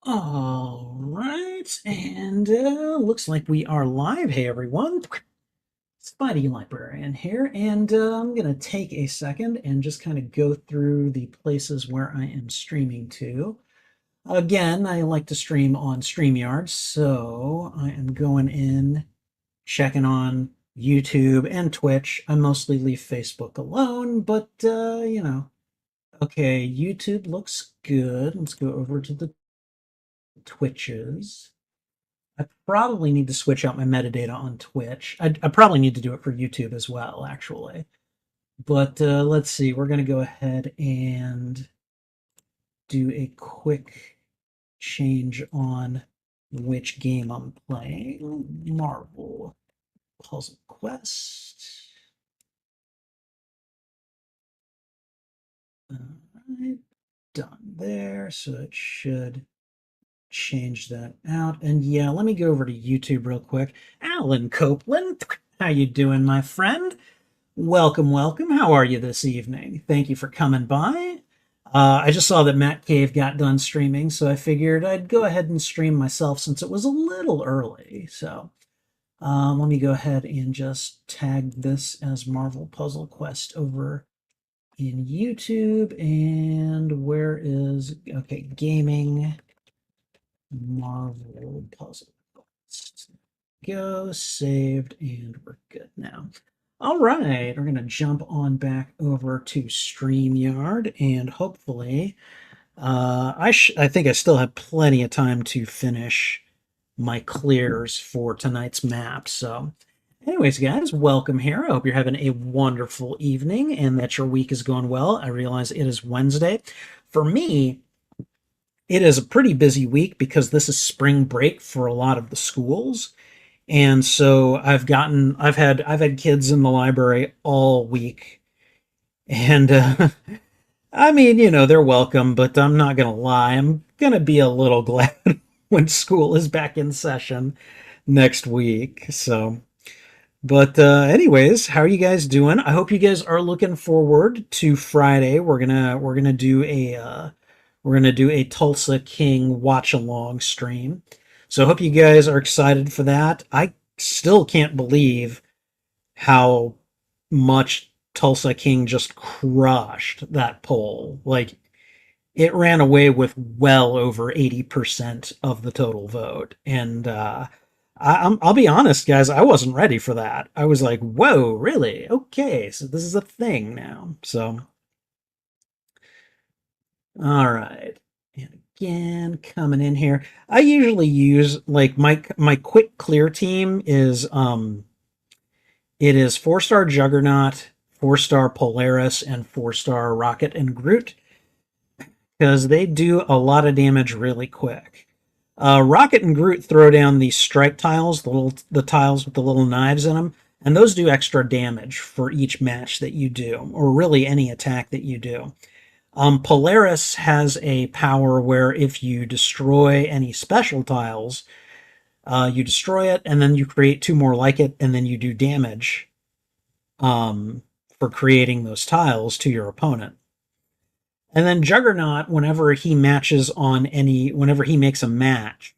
All right, and looks like we are live. Hey everyone, Spidey Librarian here, and I'm gonna take a second and just kind of go through the places where I am streaming to. Again, I like to stream on StreamYard, so I am going in, checking on YouTube and Twitch. I mostly leave Facebook alone, but okay, YouTube looks good. Let's go over to the Twitches. I probably need to switch out my metadata on Twitch. I probably need to do it for YouTube as well, actually. But let's see. We're going to go ahead and do a quick change on which game I'm playing. Marvel Puzzle Quest. All right, done there. So it should change that out. And yeah, let me go over to YouTube real quick. Alan Copeland, how you doing, my friend? Welcome, welcome. How are you this evening? Thank you for coming by. I just saw that Matt Cave got done streaming, so I figured I'd go ahead and stream myself since it was a little early. So let me go ahead and just tag this as Marvel Puzzle Quest over in YouTube. And where is, okay, gaming. Marvel Puzzle Quest. Go, saved, and we're good now. All right, we're going to jump on back over to StreamYard, and hopefully, I think I still have plenty of time to finish my clears for tonight's map. So, anyways, guys, welcome here. I hope you're having a wonderful evening and that your week is going well. I realize it is Wednesday. For me, it is a pretty busy week because this is spring break for a lot of the schools. And so I've had kids in the library all week. And I mean, they're welcome, but I'm not going to lie. I'm going to be a little glad when school is back in session next week. So, but anyways, how are you guys doing? I hope you guys are looking forward to Friday. We're gonna do a Tulsa King watch along stream. So I hope you guys are excited for that. I still can't believe how much Tulsa King just crushed that poll. Like, it ran away with well over 80% of the total vote. And I'll be honest, guys, I wasn't ready for that. I was like, whoa, really? Okay, so this is a thing now. So, all right. And again, coming in here. I usually use, like, my quick clear team is it is 4-star Juggernaut, 4-star Polaris, and 4-star Rocket and Groot, because they do a lot of damage really quick. Rocket and Groot throw down these strike tiles, the tiles with the little knives in them, and those do extra damage for each match that you do, or really any attack that you do. Polaris has a power where if you destroy any special tiles, you destroy it, and then you create 2 more like it, and then you do damage for creating those tiles to your opponent. And then Juggernaut, whenever he makes a match,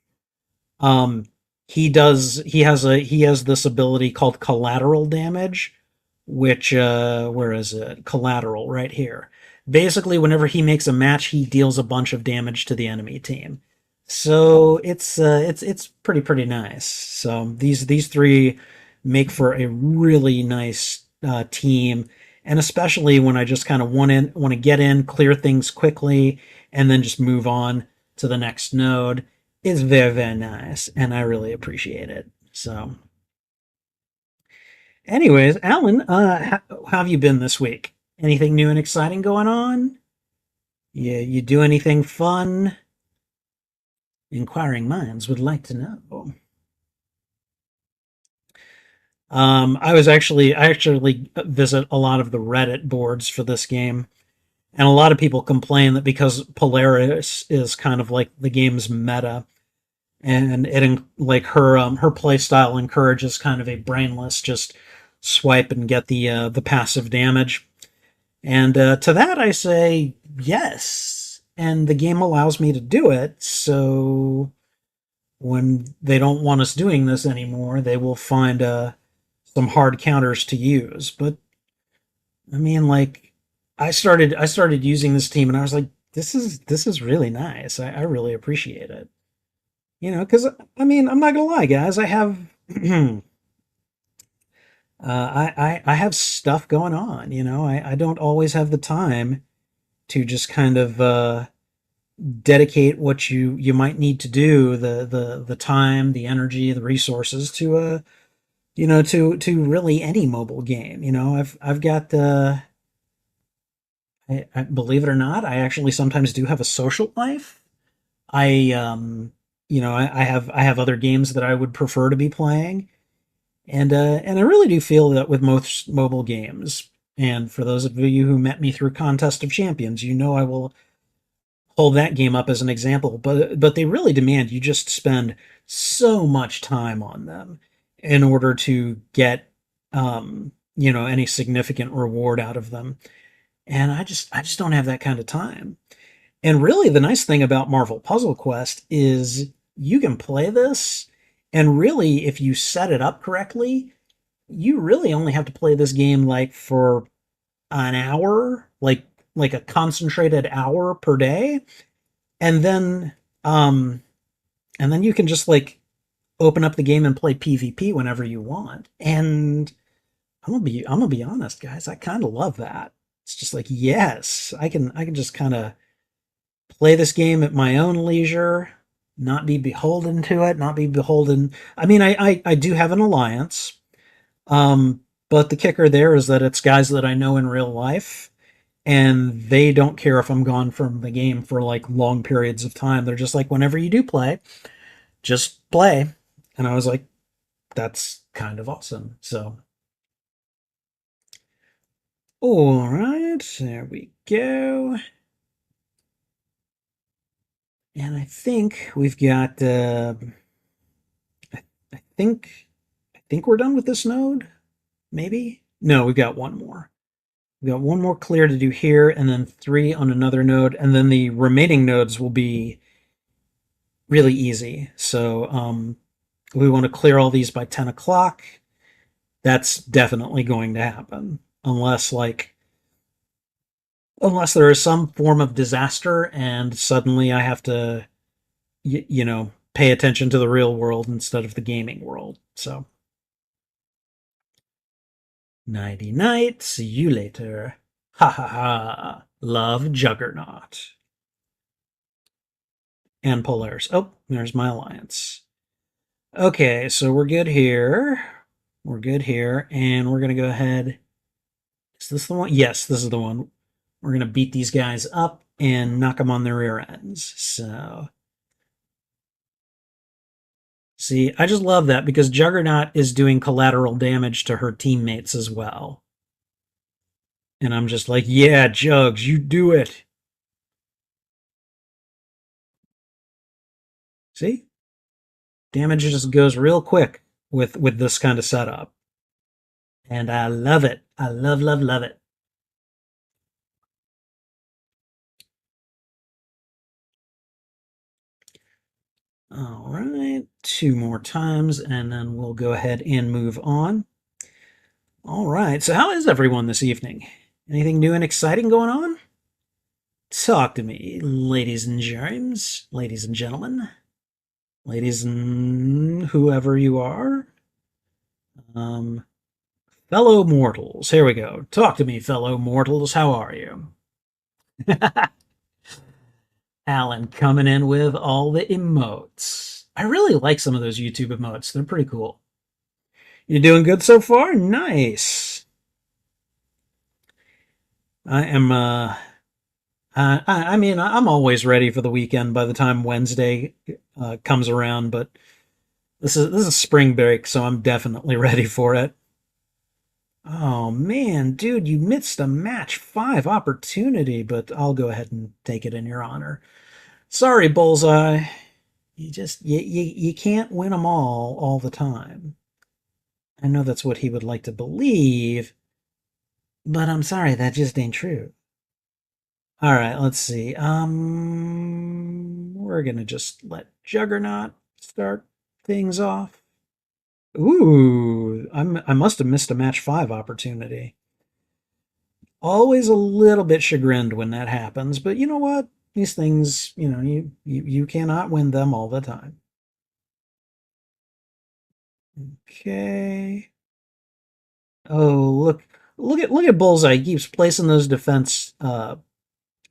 he has this ability called collateral damage, which where is it? Collateral, right here. Basically, whenever he makes a match, he deals a bunch of damage to the enemy team. So it's pretty nice. So these three make for a really nice team, and especially when I just kind of want to get in, clear things quickly, and then just move on to the next node. It's very nice, and I really appreciate it. So, anyways, Alan, how have you been this week? Anything new and exciting going on? You do anything fun? Inquiring minds would like to know. I actually visit a lot of the Reddit boards for this game, and a lot of people complain that because Polaris is kind of like the game's meta, and like her play style encourages kind of a brainless just swipe and get the passive damage. And to that I say yes. and the game allows me to do it. So when they don't want us doing this anymore, they will find some hard counters to use. But I mean, like, I started using this team, and I was like, this is really nice. I really appreciate it. Because I mean, I'm not gonna lie, guys. I have I have stuff going on. I don't always have the time to just kind of dedicate what you might need to do, the time, the energy, the resources to to really any mobile game. I've got I believe it or not, I actually sometimes do have a social life. I I have other games that I would prefer to be playing, and I really do feel that with most mobile games. And for those of you who met me through Contest of Champions, I will hold that game up as an example. But they really demand you just spend so much time on them in order to get any significant reward out of them. And I just don't have that kind of time. And really, the nice thing about Marvel Puzzle Quest is you can play this, and really, if you set it up correctly, you really only have to play this game like for an hour, like a concentrated hour per day, and then you can just like open up the game and play PvP whenever you want. And I'm gonna be honest, guys, I kind of love that. It's just like, yes, I can just kind of play this game at my own leisure, not be beholden to it, not be beholden. I mean, I do have an alliance, but the kicker there is that it's guys that I know in real life, and they don't care if I'm gone from the game for like long periods of time. They're just like, whenever you do play, just play. And I was like, that's kind of awesome. So, all right, there we go. And I think we've got. I think we're done with this node. Maybe no, we've got one more. We've got one more clear to do here, and then 3 on another node, and then the remaining nodes will be really easy. So we want to clear all these by 10 o'clock. That's definitely going to happen, unless there is some form of disaster and suddenly I have to pay attention to the real world instead of the gaming world. So nighty night, see you later. Ha ha ha. Love, Juggernaut. And Polaris. Oh, there's my alliance. Okay, so we're good here. We're good here, and we're going to go ahead. Is this the one? Yes, this is the one. We're going to beat these guys up and knock them on their rear ends. So, see, I just love that because Juggernaut is doing collateral damage to her teammates as well. And I'm just like, yeah, Jugs, you do it. See? Damage just goes real quick with this kind of setup. And I love it. I love, love, love it. All right, 2 more times, and then we'll go ahead and move on. All right, so how is everyone this evening? Anything new and exciting going on? Talk to me, ladies and germs, ladies and gentlemen, ladies and whoever you are. Fellow mortals, here we go. Talk to me, fellow mortals, how are you? Alan coming in with all the emotes. I really like some of those YouTube emotes. They're pretty cool. You doing good so far? Nice. I am I mean, I'm always ready for the weekend by the time Wednesday comes around, but this is spring break, so I'm definitely ready for it. Oh man, dude, you missed a match 5 opportunity, but I'll go ahead and take it in your honor. Sorry, Bullseye. You can't win them all the time. I know that's what he would like to believe, but I'm sorry, that just ain't true. All right, let's see. We're gonna just let Juggernaut start things off. Ooh, I must have missed a match 5 opportunity. Always a little bit chagrined when that happens, but you know what? These things, you cannot win them all the time. Okay. Oh, look at Bullseye. He keeps placing those defense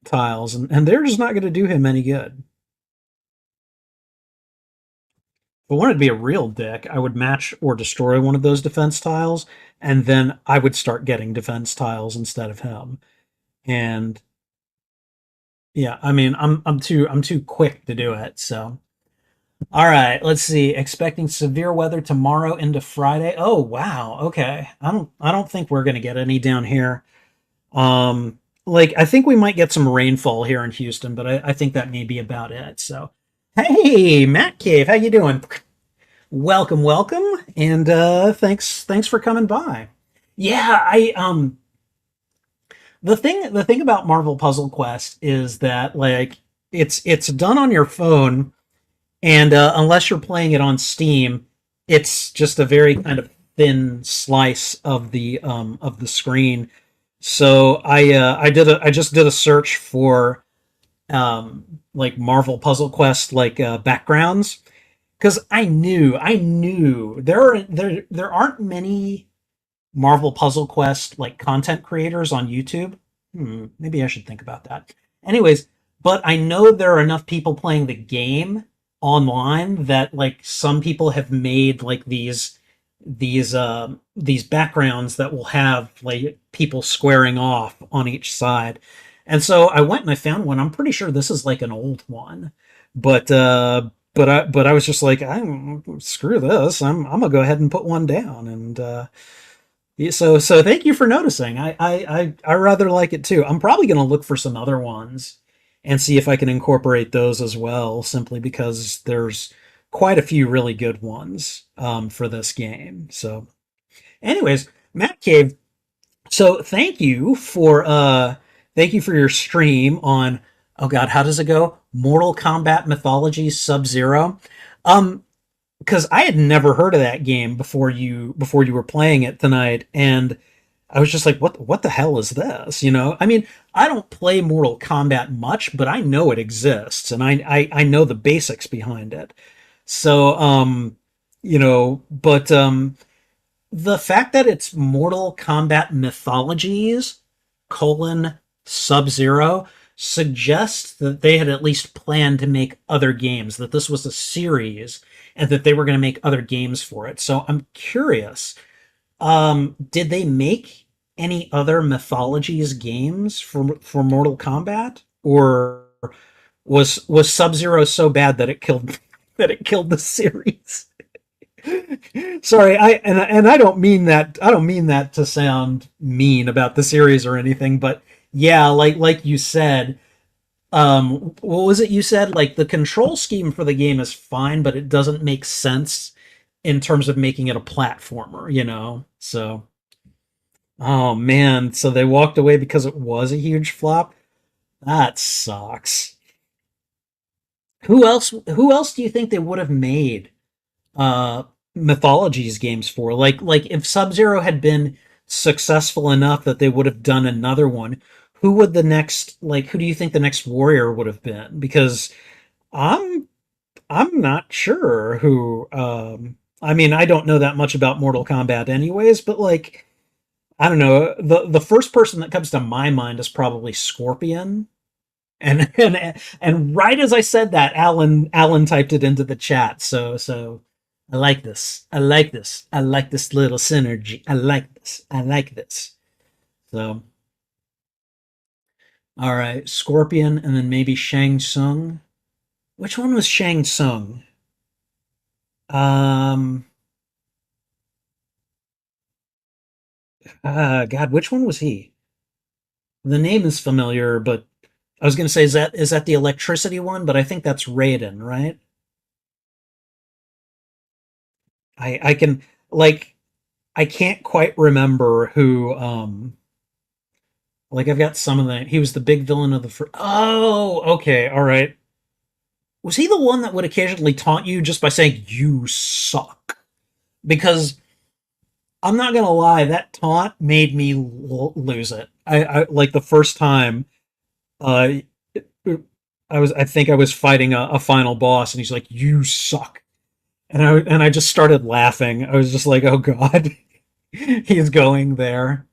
tiles, and they're just not going to do him any good. If I wanted to be a real dick, I would match or destroy one of those defense tiles, and then I would start getting defense tiles instead of him. And yeah, I mean, I'm too quick to do it. So, all right, let's see. Expecting severe weather tomorrow into Friday. Oh wow, okay. I don't think we're gonna get any down here. Like I think we might get some rainfall here in Houston, but I think that may be about it. So, hey, Matt Cave, how you doing? Welcome, welcome, and thanks for coming by. Yeah, I the thing about Marvel Puzzle Quest is that like it's done on your phone, and unless you're playing it on Steam, it's just a very kind of thin slice of the screen. So I just did a search for like Marvel Puzzle Quest like backgrounds, because I knew there aren't many Marvel Puzzle Quest like content creators on YouTube. Maybe I should think about that. Anyways, but I know there are enough people playing the game online that like some people have made like these backgrounds that will have like people squaring off on each side. And so I went and I found one. I'm pretty sure this is like an old one. But I was just like, screw this. I'm gonna go ahead and put one down. And yeah, so thank you for noticing. I rather like it too. I'm probably gonna look for some other ones and see if I can incorporate those as well, simply because there's quite a few really good ones for this game. So, anyways, Matt Cave. So thank you for your stream on, oh God, how does it go? Mortal Kombat Mythology Sub Zero. Um, because I had never heard of that game before you were playing it tonight, and I was just like, what the hell is this? I mean, I don't play Mortal Kombat much, but I know it exists, and I know the basics behind it. So but the fact that it's Mortal Kombat Mythologies colon Sub Zero suggests that they had at least planned to make other games, that this was a series, and that they were going to make other games for it. So I'm curious, did they make any other Mythologies games for Mortal Kombat, or was Sub Zero so bad that it killed that it killed the series? Sorry, and I don't mean that. I don't mean that to sound mean about the series or anything, but yeah, like you said, what was it you said? Like the control scheme for the game is fine, but it doesn't make sense in terms of making it a platformer. So, oh man, so they walked away because it was a huge flop. That sucks. Who else do you think they would have made uh mythologies games for? Like if Sub-Zero had been successful enough that they would have done another one, who do you think the next warrior would have been? Because I'm I'm not sure who I mean, I don't know that much about Mortal Kombat anyways, but like I don't know, the first person that comes to my mind is probably Scorpion. And right as I said that, Alan typed it into the chat. So I like this. I like this. I like this little synergy. I like this. I like this. So all right, Scorpion, and then maybe Shang Tsung. Which one was Shang Tsung? Um, God, which one was he? The name is familiar, but I was gonna say, is that the electricity one? But I think that's Raiden, right? I can like I can't quite remember Like I've got some of the. He was the big villain of the first. Oh, okay, all right. Was he the one that would occasionally taunt you just by saying "you suck"? Because I'm not gonna lie, that taunt made me lose it. I like the first time. Uh, I think I was fighting a final boss, and he's like, "You suck," and I just started laughing. I was just like, "Oh God, he's going there."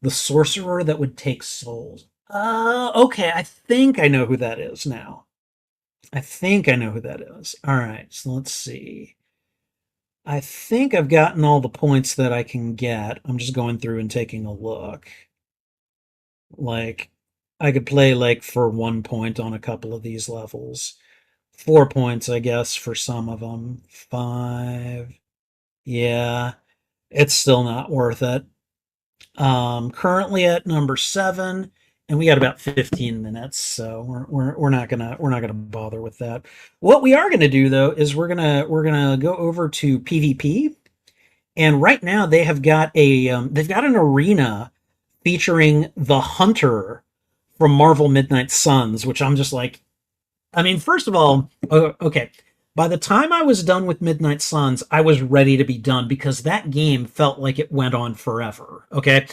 The sorcerer that would take souls. Okay, I think I know who that is now. I think I know who that is. All right, so let's see. I think I've gotten all the points that I can get. I'm just going through and taking a look. Like, I could play like for 1 point on a couple of these levels. 4 points, I guess, for some of them. Five. Yeah, it's still not worth it. Currently at number 7, and we got about 15 minutes, so we're not gonna bother with that. What we are gonna do though is we're gonna go over to PvP, and right now they've got an arena featuring the Hunter from Marvel Midnight Suns, which I'm just like, I mean, first of all, okay. By the time I was done with Midnight Suns, I was ready to be done because that game felt like it went on forever. Okay,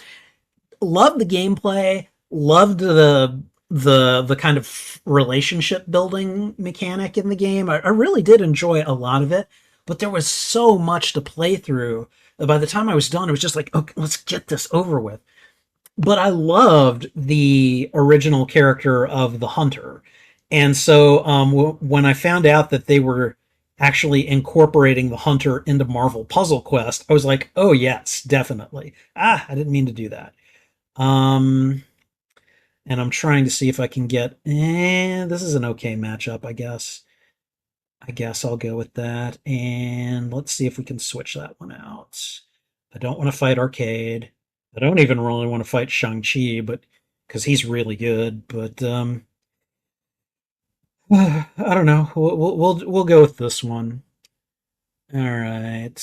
loved the gameplay, loved the kind of relationship building mechanic in the game. I really did enjoy a lot of it, but there was so much to play through that by the time I was done, it was just like, okay, let's get this over with. But I loved the original character of the Hunter, and so when I found out that they were actually incorporating the Hunter into Marvel Puzzle Quest, I was like, oh yes, definitely. I didn't mean to do that. Um, and I'm trying to see if I can get. This is an okay matchup, I guess. I guess I'll go with that. And let's see if we can switch that one out. I don't want to fight Arcade. I don't even really want to fight Shang-Chi, but because he's really good. But I don't know. We'll go with this one. All right.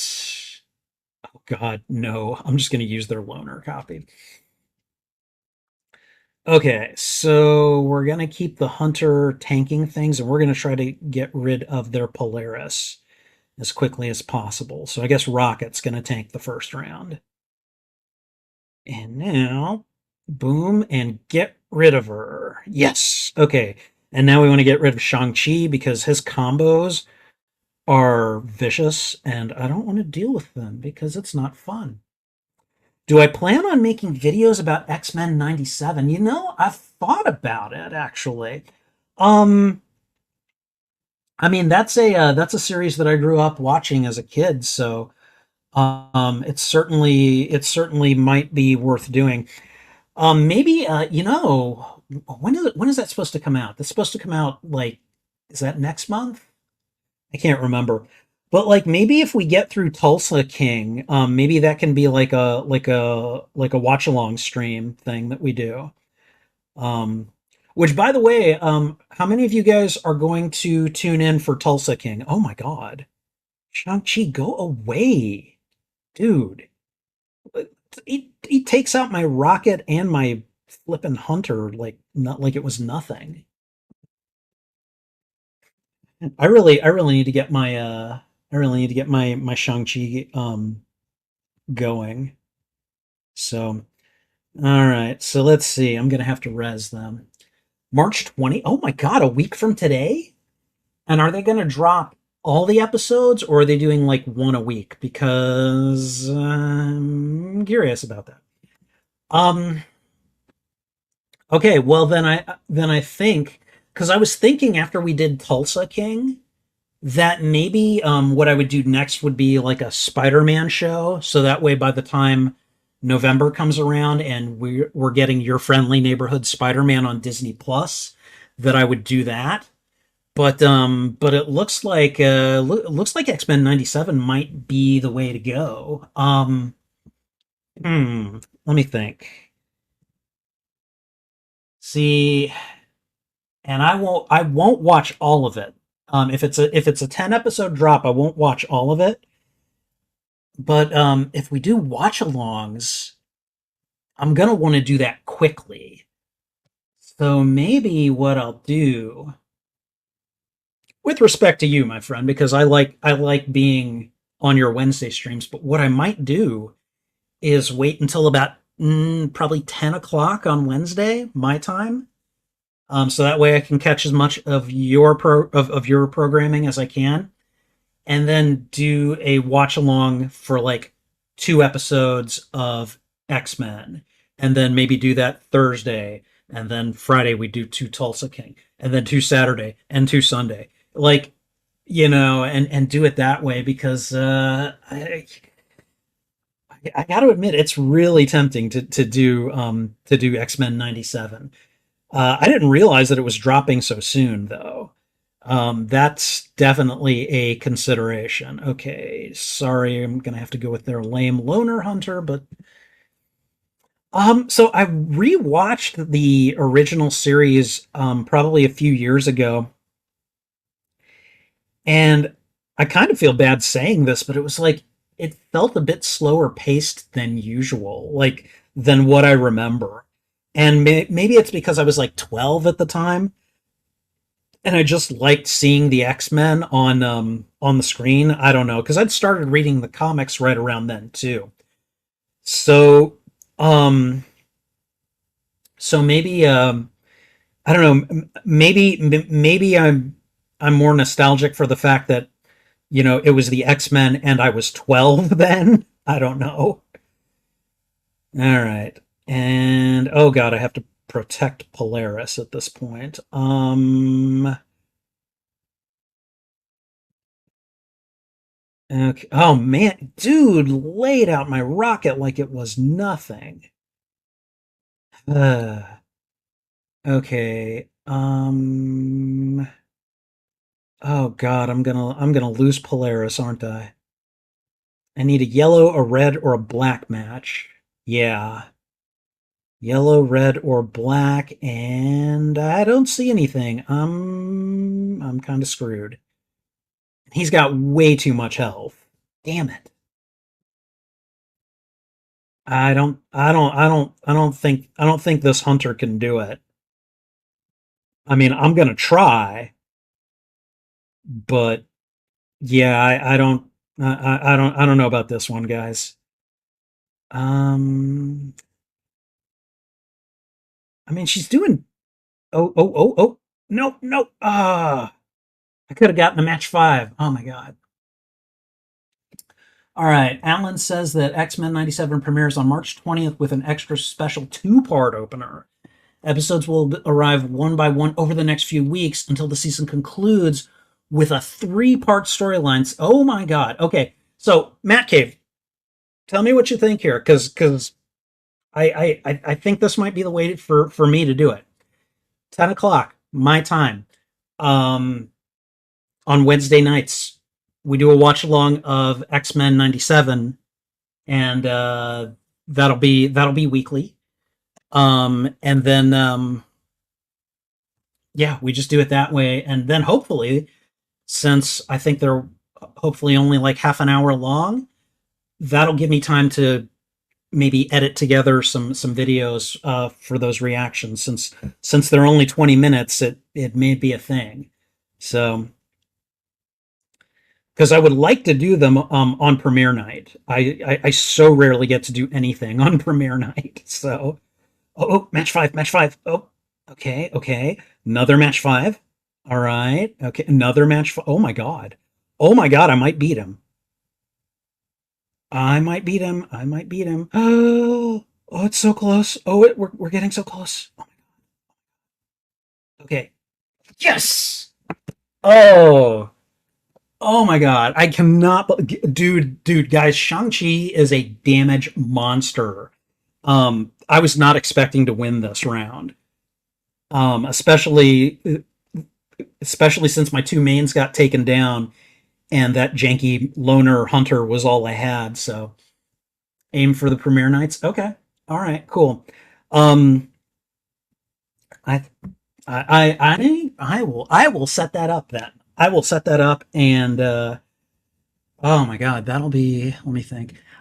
Oh God, no! I'm just gonna use their loaner copy. Okay, so we're gonna keep the Hunter tanking things, and we're gonna try to get rid of their Polaris as quickly as possible. So I guess Rocket's gonna tank the first round. And now, boom, and get rid of her. Yes. Okay. And now we want to get rid of Shang-Chi because his combos are vicious, and I don't want to deal with them because it's not fun. Do I plan on making videos about X-Men 97? You know, I've thought about it actually. Um, I mean, that's a series that I grew up watching as a kid, so it certainly might be worth doing. Maybe when is that supposed to come out? That's supposed to come out like, is that next month? I can't remember. But like maybe if we get through Tulsa King, maybe that can be like a watch along stream thing that we do. Um, which by the way, how many of you guys are going to tune in for Tulsa King? Oh my God, Shang-Chi, go away, dude. He takes out my rocket and my flippin' hunter like not like it was nothing. I really need to get my Shang-Chi going. So all right, so let's see. I'm gonna have to res them. March 20. Oh my God, a week from today? And are they gonna drop all the episodes or are they doing like one a week? Because I'm curious about that. Um Okay, well then I think because I was thinking after we did Tulsa King that maybe what I would do next would be like a Spider-Man show, so that way by the time November comes around and we're getting Your Friendly Neighborhood Spider-Man on Disney Plus, that I would do that. But it looks like X-Men 97 might be the way to go. Let me think. See, and I won't watch all of it. If it's a 10 episode drop, I won't watch all of it. But if we do watch alongs, I'm gonna want to do that quickly. So maybe what I'll do, with respect to you, my friend, because I like being on your Wednesday streams, but what I might do is wait until about probably 10 o'clock on Wednesday, my time. So that way I can catch as much of your programming as I can, and then do a watch along for like 2 episodes of X-Men, and then maybe do that Thursday, and then Friday we do two Tulsa King, and then two Saturday and two Sunday, like, and do it that way, because I got to admit it's really tempting to do X-Men 97. I didn't realize that it was dropping so soon, though. That's definitely a consideration. Okay, sorry, I'm gonna have to go with their lame loner hunter, but so I rewatched the original series probably a few years ago, and I kind of feel bad saying this, but it was like it felt a bit slower paced than usual, like than what I remember. And maybe it's because I was like 12 at the time, and I just liked seeing the X-Men on the screen. I don't know, because I'd started reading the comics right around then too. So um so maybe I don't know, maybe I'm more nostalgic for the fact that it was the X-Men and I was 12 then. I don't know. All right. And oh god, I have to protect Polaris at this point. Okay. Oh man, dude laid out my rocket like it was nothing. Uh, okay. Oh god, I'm gonna lose Polaris, aren't I? I need a yellow, a red, or a black match. Yeah. Yellow, red, or black, and I don't see anything. I'm kind of screwed. He's got way too much health. Damn it. I don't think this hunter can do it. I mean, I'm gonna try, but yeah, I don't know about this one, guys. Um, I mean, she's doing. Oh. No, no. I could have gotten a match 5. Oh my god. All right. Alan says that X-Men 97 premieres on March 20th with an extra special two-part opener. Episodes will arrive one by one over the next few weeks until the season concludes with a three-part storyline. Oh my god. Okay. So, Matt Cave, tell me what you think here, because I think this might be the way for me to do it. 10 o'clock, my time. Um, on Wednesday nights, we do a watch along of X-Men 97, and that'll be weekly. And then yeah, we just do it that way, and then hopefully, since I think they're hopefully only like half an hour long, that'll give me time to maybe edit together some videos for those reactions. Since they're only 20 minutes, it may be a thing. So, because I would like to do them on premiere night. I so rarely get to do anything on premiere night. So, oh, match 5, match 5. Oh, okay. Another match 5. All right. Okay, another match. Oh my god. Oh my god, I might beat him. I might beat him. I might beat him. Oh, it's so close. Oh, we're getting so close. Oh, okay. Yes. Oh. Oh my god. I cannot, dude, guys, Shang-Chi is a damage monster. I was not expecting to win this round. Especially since my two mains got taken down and that janky loner hunter was all I had. So, aim for the premiere nights. Okay. All right, cool. Um I I will set that up then. I will set that up, and oh my god, that'll be, let me think.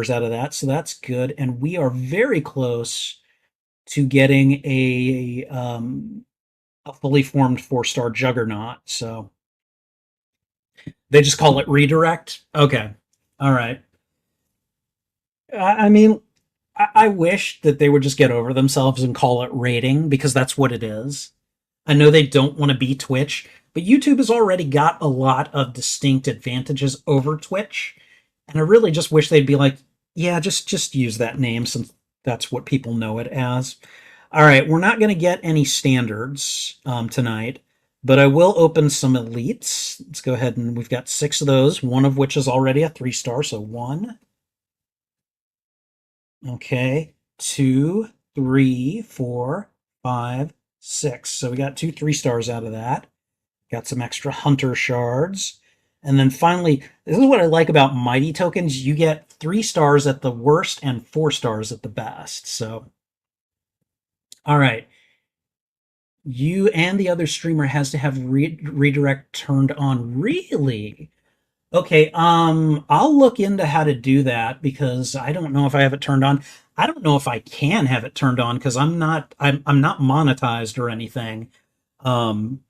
subscribers out of that, so that's good. And we are very close to getting a fully formed 4-star juggernaut. So they just call it redirect. Okay, all right. I mean, I wish that they would just get over themselves and call it rating because that's what it is. I know they don't want to be Twitch, but YouTube has already got a lot of distinct advantages over Twitch. And I really just wish they'd be like, yeah, just use that name since that's what people know it as. All right, we're not going to get any standards tonight, but I will open some elites. Let's go ahead and we've got 6 of those, one of which is already a 3-star, so 1. Okay, 2, 3, 4, 5, 6. So we got 2 3-stars out of that. Got some extra hunter shards. And then finally, this is what I like about mighty tokens. You get 3 stars at the worst and 4 stars at the best. So, all right. You and the other streamer has to have redirect turned on. Really? Okay, I'll look into how to do that because I don't know if I have it turned on. I don't know if I can have it turned on because I'm not monetized or anything. Um,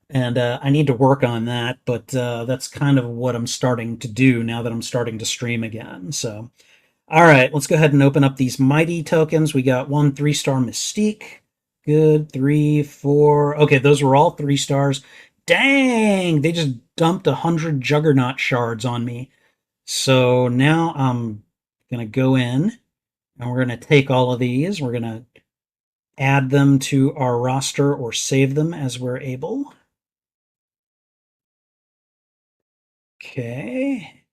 and I need to work on that, but that's kind of what I'm starting to do now that I'm starting to stream again. So, all right, let's go ahead and open up these mighty tokens. We got 1 3-star Mystique. Good, 3, 4. Okay, those were all 3 stars. Dang, they just dumped 100 Juggernaut shards on me. So now I'm gonna go in and we're gonna take all of these. We're gonna add them to our roster or save them as we're able. Okay.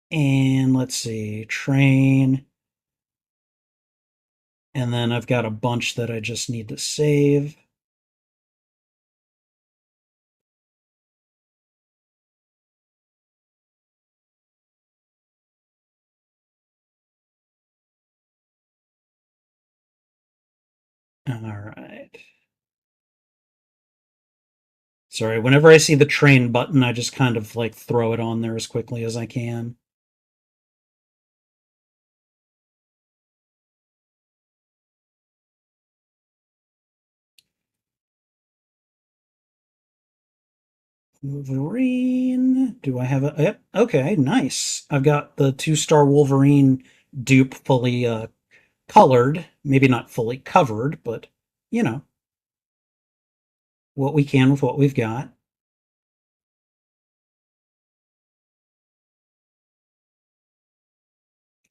And let's see, train. And then I've got a bunch that I just need to save. All right. Sorry, whenever I see the train button, I just kind of like throw it on there as quickly as I can. Wolverine. Do I have a? Yep. Okay, nice. I've got the 2-star Wolverine dupe fully colored. Maybe not fully covered, but you know what we can with what we've got.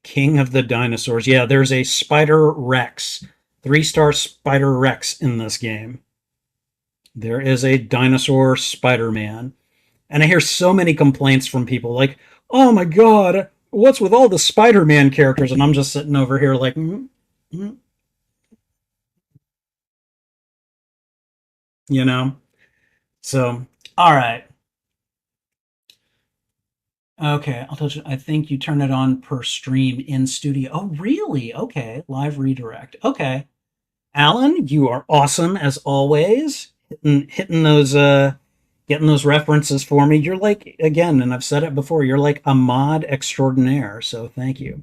King of the Dinosaurs. Yeah, there's a Spider Rex, 3-star Spider Rex in this game. There is a dinosaur Spider Man. And I hear so many complaints from people like, oh my God, what's with all the Spider Man characters? And I'm just sitting over here like, you know? So, all right. Okay, I'll touch it. I think you turn it on per stream in studio. Oh, really? Okay, live redirect. Okay. Alan, you are awesome as always. Hitting those getting those references for me. You're like, again, and I've said it before, you're like a mod extraordinaire. So thank you.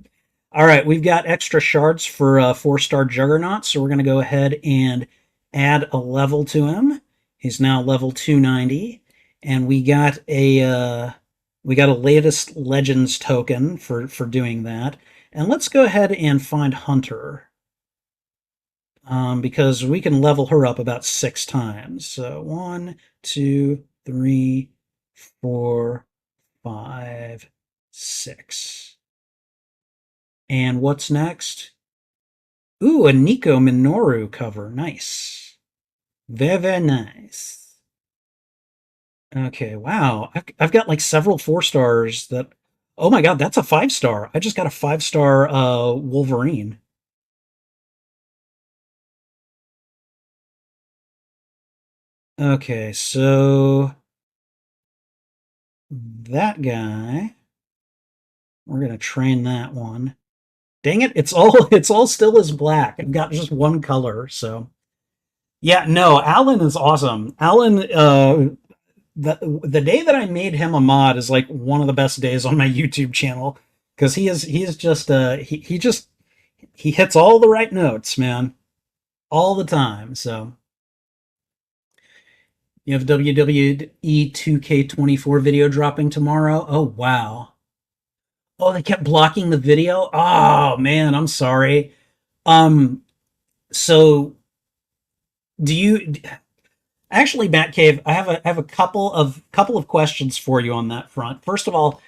All right, we've got extra shards for 4-star Juggernaut, so we're going to go ahead and add a level to him. He's now level 290, and we got a latest Legends token for doing that. And let's go ahead and find Hunter, because we can level her up about 6 times. So 1, 2, 3, 4, 5, 6. And what's next? Ooh, a Nico Minoru cover. Nice. Very nice. Okay, wow. I've got like several 4-stars that. Oh my God, that's a 5-star. I just got a 5-star Wolverine. Okay, so that guy, we're gonna train that one. Dang it, it's all still as black. I've got just one color, so yeah, no, Alan is awesome. Alan, the day that I made him a mod is like one of the best days on my YouTube channel because he is just he hits all the right notes, man, all the time. So you have WWE 2K24 video dropping tomorrow. Oh wow. Oh, they kept blocking the video. Oh man, I'm sorry. Um, so do you actually, Matt Cave? I have a couple of questions for you on that front. First of all,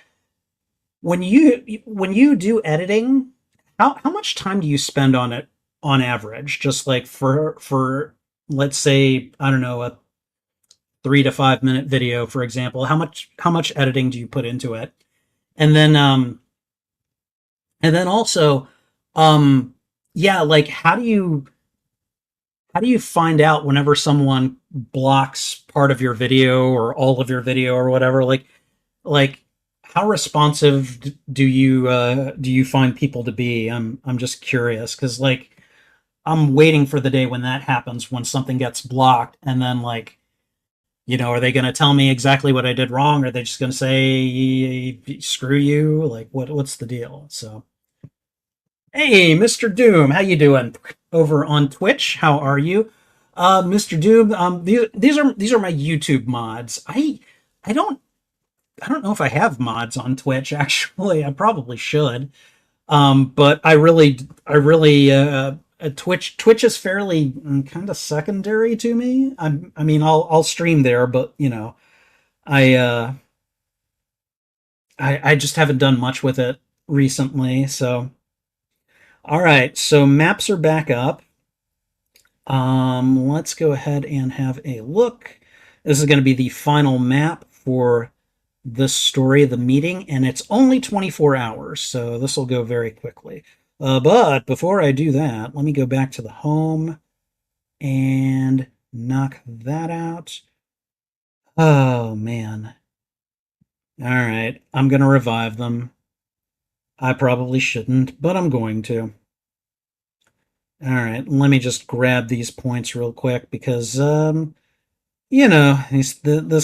when you do editing, how much time do you spend on it on average? Just like for let's say, I don't know, a 3 to 5 minute video, for example. How much editing do you put into it? And then also, um yeah, like how do you find out whenever someone blocks part of your video or all of your video or whatever? Like how responsive do you find people to be? I'm just curious because like I'm waiting for the day when that happens, when something gets blocked, and then like, are they going to tell me exactly what I did wrong? Or are they just going to say screw you? Like what's the deal? So hey, Mr. Doom, how you doing over on Twitch? How are you, Mr. Doom? These are my YouTube mods. I don't know if I have mods on Twitch. Actually, I probably should. But Twitch is fairly kind of secondary to me. I mean, I'll stream there, but I uh, I just haven't done much with it recently. So, all right, so maps are back up. Let's go ahead and have a look. This is going to be the final map for this story, the meeting, and it's only 24 hours, so this will go very quickly. But before I do that, let me go back to the home and knock that out. Oh, man. All right, I'm going to revive them. I probably shouldn't, but I'm going to. All right, let me just grab these points real quick because, this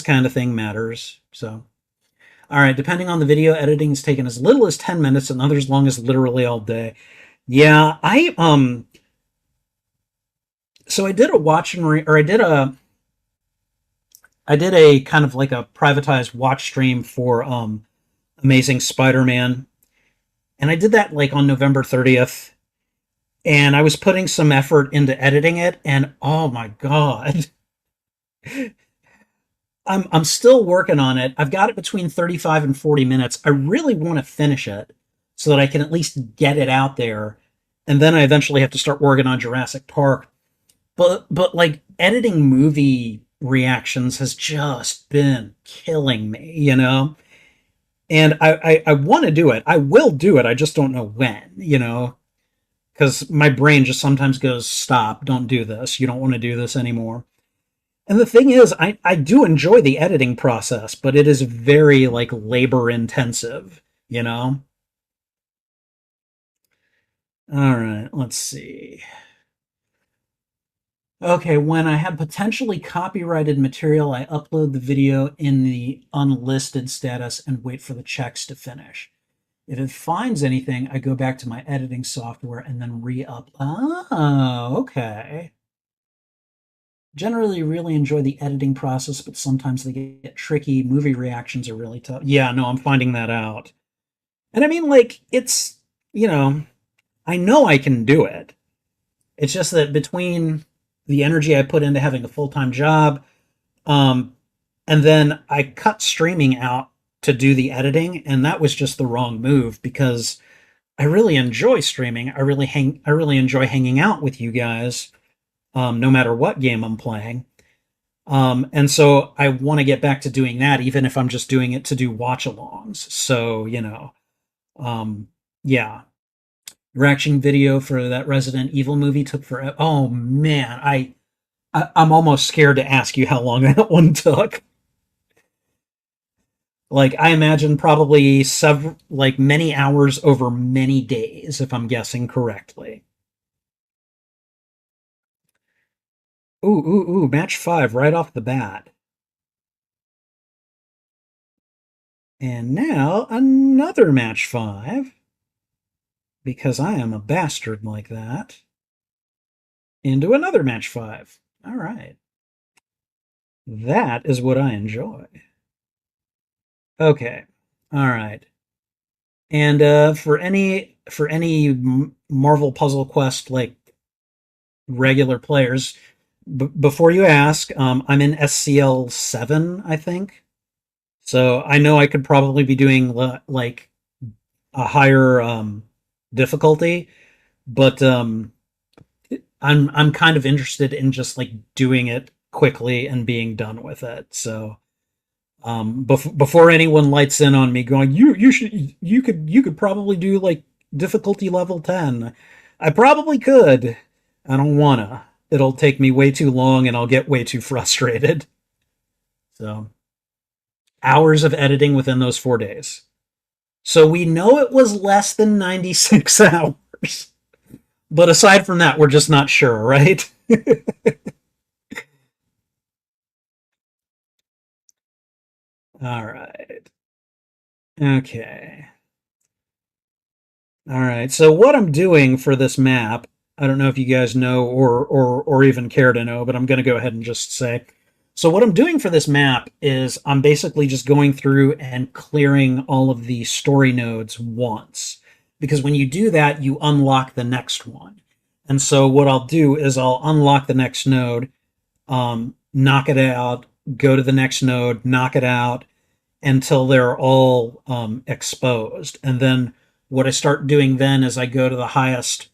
kind of thing matters. So, all right, depending on the video, editing is taken as little as 10 minutes and others long as literally all day. Yeah, so I did a watch and or I did I did a kind of like a privatized watch stream for Amazing Spider-Man, and I did that like on November 30th, and I was putting some effort into editing it, and oh my god, I'm still working on it. I've got it between 35 and 40 minutes. I really want to finish it so that I can at least get it out there, and then I eventually have to start working on Jurassic Park. But like editing movie reactions has just been killing me, you know? And I want to do it. I will do it. I just don't know when, you know? Because my brain just sometimes goes, stop, don't do this. You don't want to do this anymore. And the thing is, I do enjoy the editing process, but it is very like labor intensive, you know? All right, let's see. Okay, when I have potentially copyrighted material, I upload the video in the unlisted status and wait for the checks to finish. If it finds anything, I go back to my editing software and then re-up. Oh, okay. Generally, really enjoy the editing process, but sometimes they get tricky. Movie reactions are really tough. Yeah, no, I'm finding that out. And I mean, like, it's, you know I can do it. It's just that between the energy I put into having a full time job, um, and then I cut streaming out to do the editing, and that was just the wrong move because I really enjoy streaming. I really enjoy hanging out with you guys, no matter what game I'm playing. And so I want to get back to doing that, even if I'm just doing it to do watch-alongs. So um, yeah, reaction video for that Resident Evil movie took forever. Oh man, I'm almost scared to ask you how long that one took. Like I imagine probably several, like many hours over many days, if I'm guessing correctly. Ooh, match 5 right off the bat. And now another match 5, because I am a bastard like that, into another match 5. All right. That is what I enjoy. Okay. All right. And for any Marvel Puzzle Quest like regular players, before you ask, I'm in SCL 7, I think. So I know I could probably be doing like a higher difficulty, but I'm kind of interested in just like doing it quickly and being done with it. So before anyone lights in on me going, you could probably do like difficulty level 10. I probably could. I don't wanna. It'll take me way too long and I'll get way too frustrated. So hours of editing within those 4 days. So we know it was less than 96 hours. But aside from that, we're just not sure, right? All right. Okay. All right. So what I'm doing for this map, I don't know if you guys know or even care to know, but I'm going to go ahead and just say. So what I'm doing for this map is I'm basically just going through and clearing all of the story nodes once. Because when you do that, you unlock the next one. And so what I'll do is I'll unlock the next node, knock it out, go to the next node, knock it out, until they're all exposed. And then what I start doing then is I go to the highest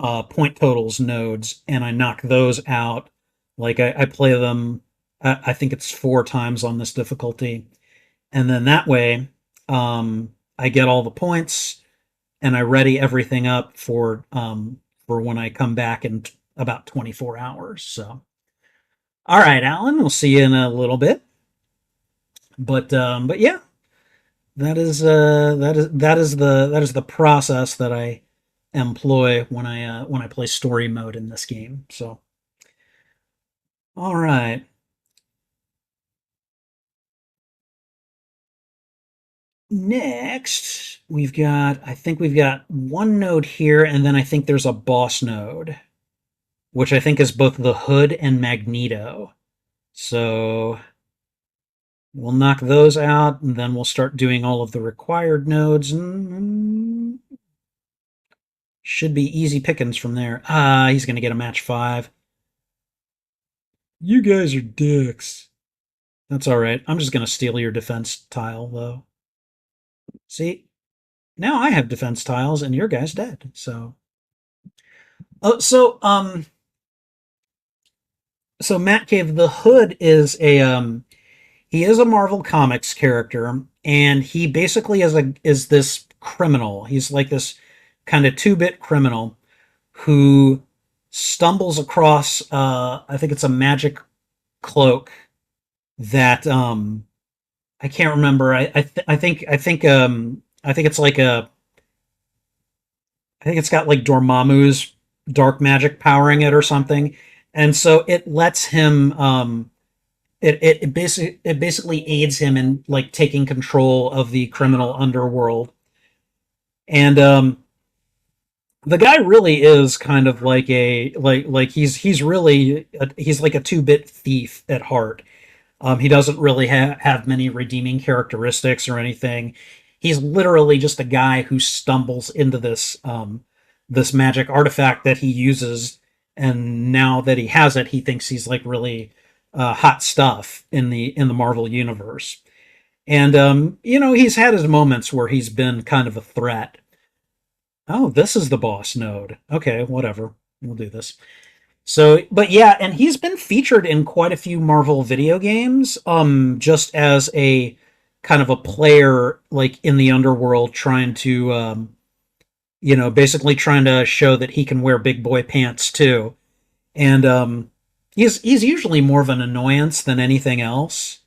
point totals nodes and I knock those out. Like I play them, I think it's 4 times on this difficulty. And then that way I get all the points and I ready everything up for when I come back in about 24 hours. So, all right, Alan, we'll see you in a little bit. But yeah, that is the process that I employ when I play story mode in this game. So, all right. Next, I think we've got one node here, and then I think there's a boss node, which I think is both the Hood and Magneto. So We'll knock those out, and then we'll start doing all of the required nodes, and should be easy pickings from there. Ah, he's going to get a match 5. You guys are dicks. That's all right. I'm just going to steal your defense tile, though. See? Now I have defense tiles, and your guy's dead. So, oh, so Matt Cave, the Hood is he is a Marvel Comics character, and he basically is this criminal. He's like this kind of 2-bit criminal who stumbles across I think it's a magic cloak that I can't remember. I think it's like a I think it's got like Dormammu's dark magic powering it or something. And so it lets him it basically aids him in like taking control of the criminal underworld. And the guy really is kind of like he's really he's like a 2-bit thief at heart. He doesn't really have many redeeming characteristics or anything. He's literally just a guy who stumbles into this magic artifact that he uses, and now that he has it, he thinks he's like really hot stuff in the Marvel universe. And he's had his moments where he's been kind of a threat. Oh, this is the boss node. Okay, whatever. We'll do this. So, but yeah, and he's been featured in quite a few Marvel video games, just as a kind of a player, like in the underworld, trying to, basically trying to show that he can wear big boy pants too. And he's usually more of an annoyance than anything else.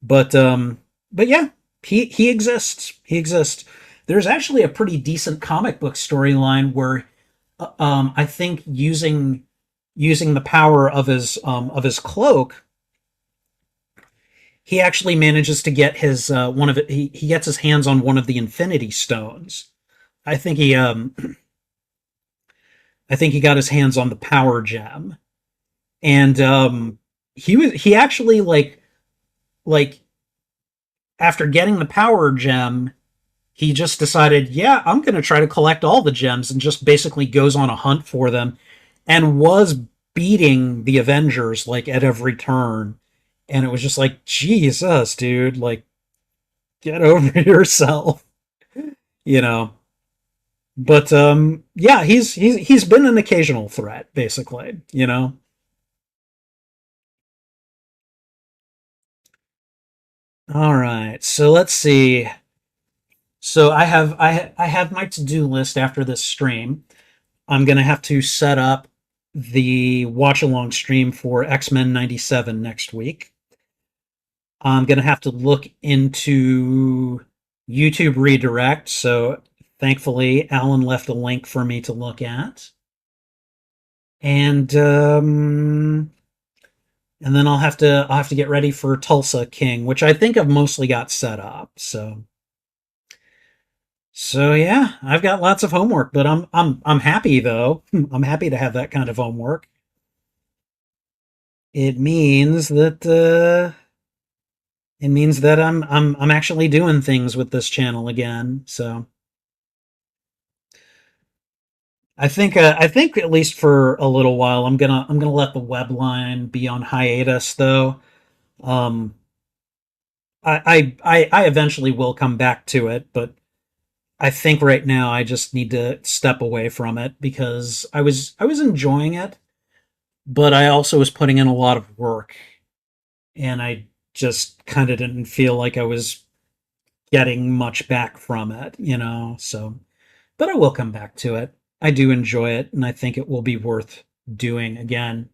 But yeah, he exists. He exists. There's actually a pretty decent comic book storyline where, I think using the power of his cloak, he actually manages to get his one of it. He gets his hands on one of the Infinity Stones. I think he I think he got his hands on the Power Gem, and he actually like after getting the Power Gem, he just decided, yeah, I'm going to try to collect all the gems, and just basically goes on a hunt for them, and was beating the Avengers like at every turn. And it was just like, Jesus, dude, like, get over yourself, you know. But yeah, he's been an occasional threat, basically, you know. All right, so let's see. So I have my to do list after this stream. I'm gonna have to set up the watch along stream for X-Men 97 next week. I'm gonna have to look into YouTube redirect. So thankfully, Alan left a link for me to look at, and then I'll have to get ready for Tulsa King, which I think I've mostly got set up. So yeah, I've got lots of homework, but I'm happy though. I'm happy to have that kind of homework. It means that I'm actually doing things with this channel again. So I think at least for a little while I'm gonna let the web line be on hiatus though. Um, I eventually will come back to it, but I think right now I just need to step away from it because I was enjoying it, but I also was putting in a lot of work, and I just kind of didn't feel like I was getting much back from it, you know. So, but I will come back to it. I do enjoy it, and I think it will be worth doing again.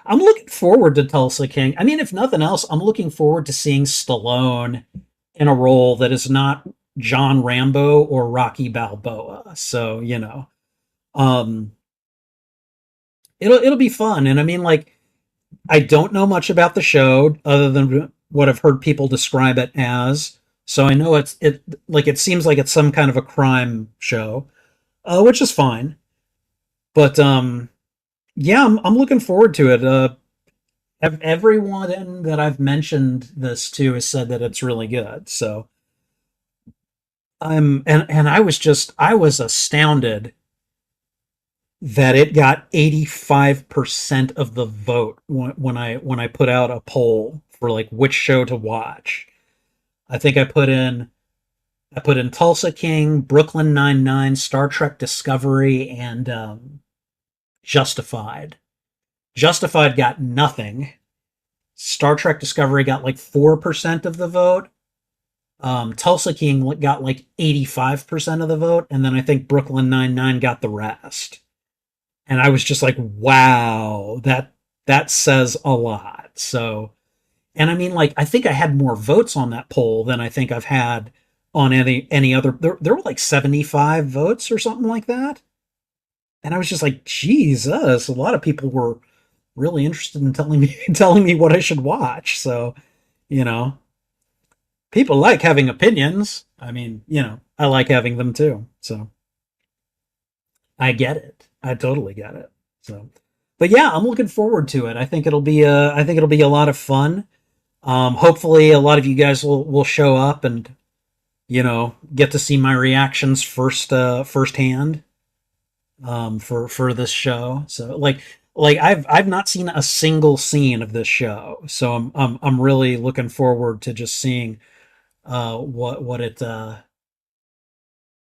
I'm looking forward to Tulsa King. I mean, if nothing else, I'm looking forward to seeing Stallone in a role that is not John Rambo or Rocky Balboa. So, um, it'll be fun. And I mean, like, I don't know much about the show other than what I've heard people describe it as. So I know it seems like it's some kind of a crime show, which is fine. But yeah, I'm looking forward to it. Everyone that I've mentioned this to has said that it's really good. So and I was astounded that it got 85% of the vote when I put out a poll for like which show to watch. I think I put in Tulsa King, Brooklyn Nine-Nine, Star Trek Discovery, and Justified. Justified got nothing. Star Trek Discovery got like 4% of the vote. Tulsa King got like 85% of the vote, and then I think Brooklyn Nine-Nine got the rest. And I was just like, wow, that says a lot. So, and I mean, like, I think I had more votes on that poll than I think I've had on any other. There were like 75 votes or something like that, and I was just like, Jesus, a lot of people were really interested in telling me telling me what I should watch. So, you know, people like having opinions. I mean, I like having them too. So I get it. I totally get it. So, but yeah, I'm looking forward to it. I think it'll be a lot of fun. Hopefully, a lot of you guys will show up and get to see my reactions firsthand for this show. So like I've not seen a single scene of this show, so I'm really looking forward to just seeing what it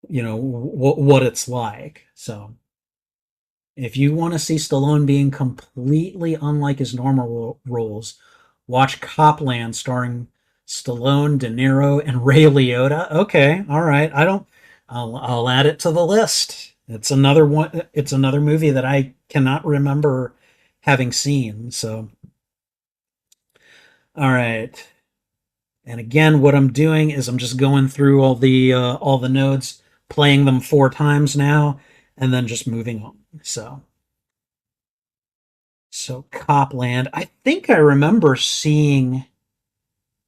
what it's like. So if you want to see Stallone being completely unlike his normal roles, watch Copland starring Stallone, De Niro, and Ray Liotta. Okay, all right. I don't. I'll add it to the list. It's another one. It's another movie that I cannot remember having seen. So, all right. And again, what I'm doing is I'm just going through all the nodes, playing them 4 times now, and then just moving on. So Copland. I think I remember seeing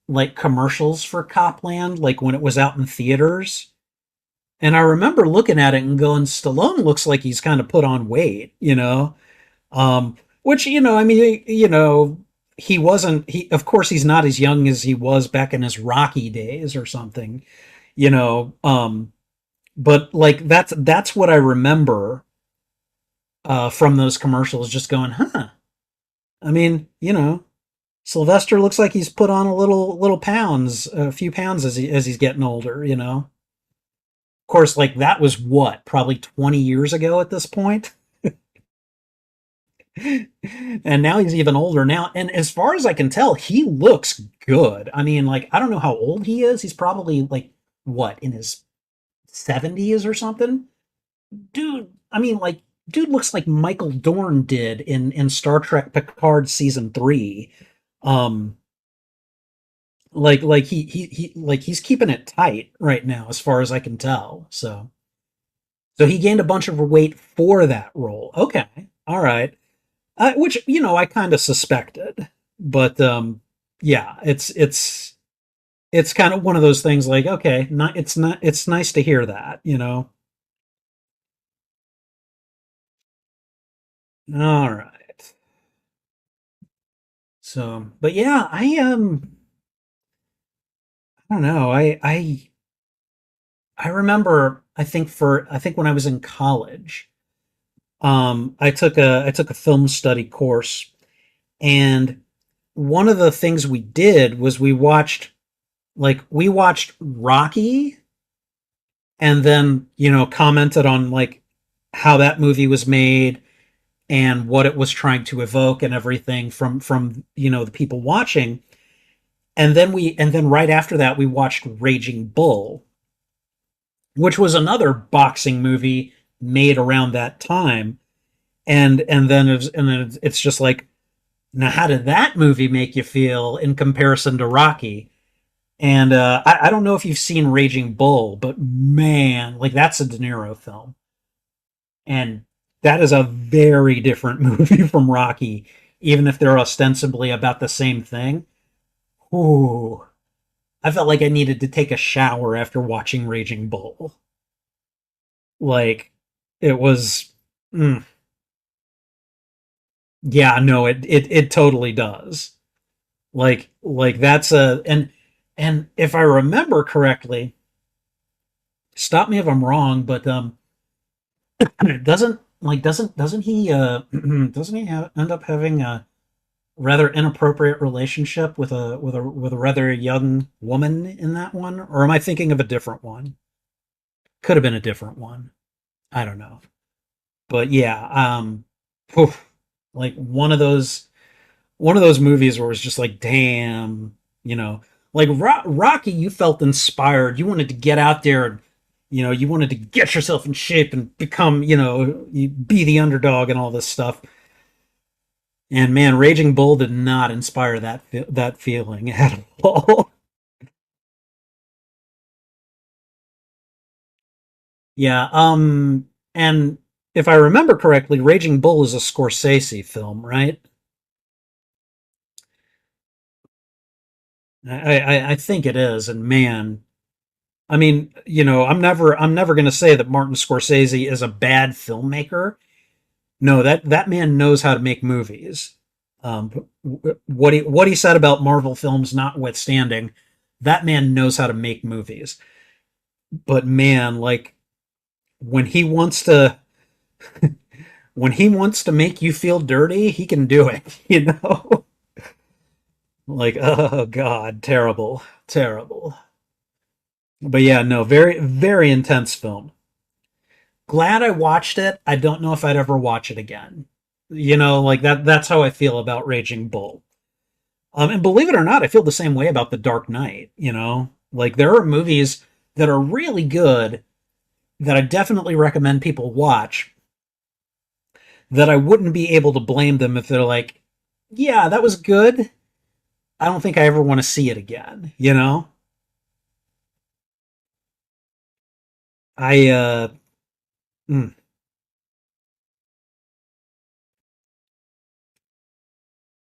like commercials for Copland, like when it was out in theaters. And I remember looking at it and going, Stallone looks like he's kind of put on weight. Which, I mean, he wasn't, of course, he's not as young as he was back in his Rocky days or something, you know. But like, that's what I remember, from those commercials, just going, huh. I mean, Sylvester looks like he's put on a few pounds as he's getting older. Of course, like that was what, probably 20 years ago at this point. And now he's even older now. And as far as I can tell, he looks good. I mean, like, I don't know how old he is. He's probably like what, in his 70s or something. Dude, I mean, like, dude looks like Michael Dorn did in Star Trek Picard season 3. Um like he's keeping it tight right now as far as I can tell. So he gained a bunch of weight for that role. Okay. All right. Which I kind of suspected. But yeah, it's kind of one of those things like, okay, it's nice to hear that. All right. So, but yeah, I don't know. I remember, I think when I was in college, I took a film study course, and one of the things we did was we watched Rocky, and then commented on like how that movie was made and what it was trying to evoke and everything from the people watching. And then right after that we watched Raging Bull, which was another boxing movie made around that time. And then it's just like, now how did that movie make you feel in comparison to Rocky? And I don't know if you've seen Raging Bull, but man, like that's a De Niro film, and that is a very different movie from Rocky, even if they're ostensibly about the same thing. Ooh, I felt like I needed to take a shower after watching Raging Bull. Like it was, mm, Yeah, no, it totally does. Like that's a and if I remember correctly, stop me if I'm wrong, but doesn't he doesn't he end up having a rather inappropriate relationship with a rather young woman in that one? Or am I thinking of a different one? Could have been a different one. I don't know. But yeah, whew, like one of those movies where it's just like, damn, you know, like Rocky, you felt inspired. You wanted to get out there and, you wanted to get yourself in shape and become, you be the underdog and all this stuff. And man, Raging Bull did not inspire that feeling at all. Yeah. And if I remember correctly, Raging Bull is a Scorsese film, right? I think it is. And man, I mean, I'm never going to say that Martin Scorsese is a bad filmmaker. No, that man knows how to make movies. What he said about Marvel films notwithstanding, that man knows how to make movies. But man, like when he wants to when he wants to make you feel dirty, he can do it, you know? Like, oh god, terrible, terrible. But yeah, no, very very intense film. Glad I watched it. I don't know if I'd ever watch it again. Like that's how I feel about Raging Bull. And believe it or not, I feel the same way about The Dark Knight, Like there are movies that are really good that I definitely recommend people watch that I wouldn't be able to blame them if they're like, "Yeah, that was good. I don't think I ever want to see it again." I mm.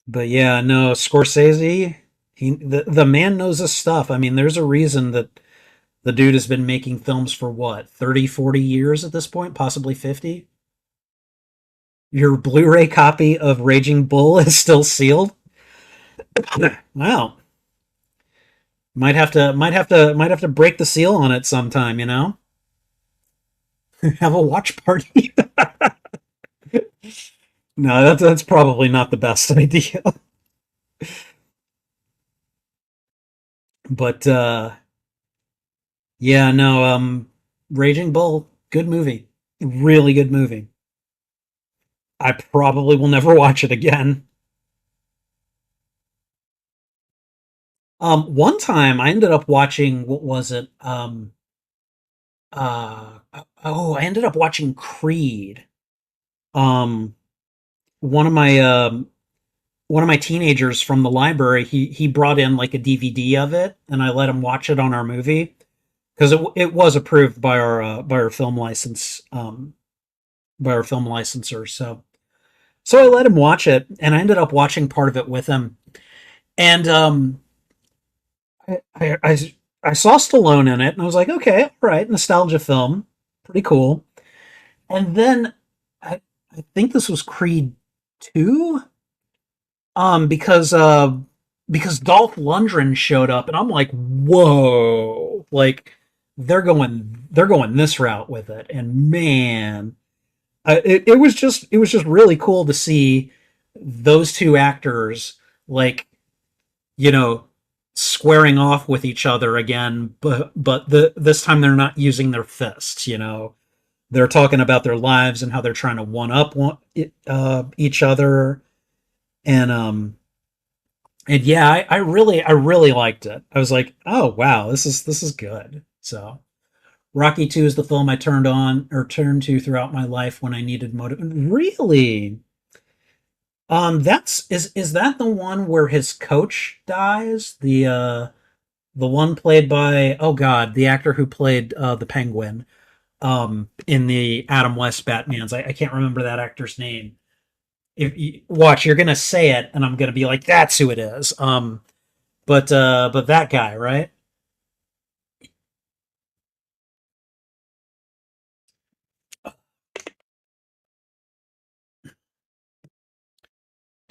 But yeah, no, Scorsese, the man knows his stuff. I mean, there's a reason that the dude has been making films for what, 30, 40 years at this point, possibly 50. Your Blu-ray copy of Raging Bull is still sealed. Wow. Might have to break the seal on it sometime. Have a watch party. No, that's probably not the best idea. But yeah, no, Raging Bull, good movie. Really good movie. I probably will never watch it again. One time I ended up watching, what was it? Uh oh, I ended up watching Creed. Um one of my one of my teenagers from the library, he brought in like a DVD of it and I let him watch it on our movie because it was approved by our film license by our film licensor. So I let him watch it and I ended up watching part of it with him. And I saw Stallone in it, and I was like, okay, all right, nostalgia film, pretty cool. And then I think this was Creed 2, because Dolph Lundgren showed up, and I'm like, whoa, like they're going this route with it, and man, it was just really cool to see those two actors like you know, squaring off with each other again, but this time they're not using their fists. They're talking about their lives and how they're trying to each other, and yeah, I really liked it. I was like, oh wow, this is good. So Rocky 2 is the film I turned to throughout my life when I needed motive. Really? Is that the one where his coach dies? The one played by, oh god, the actor who played the Penguin in the Adam West Batman's. I can't remember that actor's name. If you watch, you're gonna say it, and I'm gonna be like, that's who it is. But that guy, right?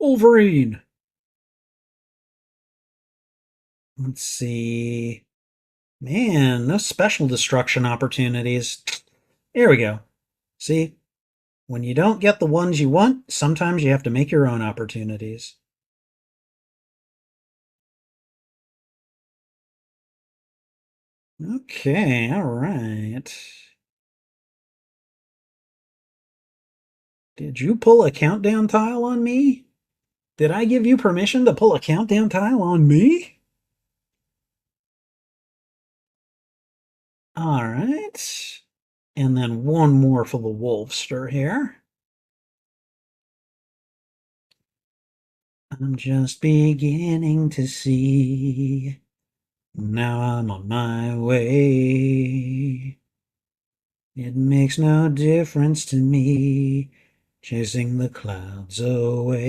Wolverine. Let's see. Man, no special destruction opportunities. Here we go. See, when you don't get the ones you want, sometimes you have to make your own opportunities. Okay, all right. Did you pull a countdown tile on me? Did I give you permission to pull a countdown tile on me? All right. And then one more for the Wolfster here. I'm just beginning to see. Now I'm on my way. It makes no difference to me. Chasing the clouds away.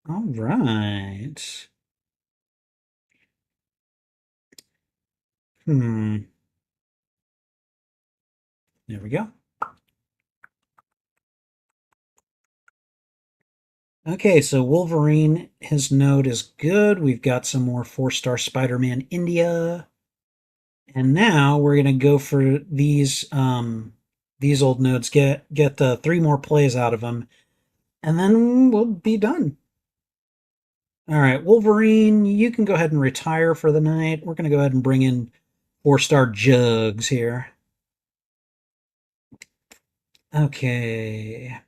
All right. There we go. Okay, so Wolverine, his node is good. We've got some more 4-star Spider-Man India. And now we're gonna go for these old nodes, get 3 more plays out of them, and then we'll be done. All right, Wolverine, you can go ahead and retire for the night. We're gonna go ahead and bring in 4-star Jugs here. Okay.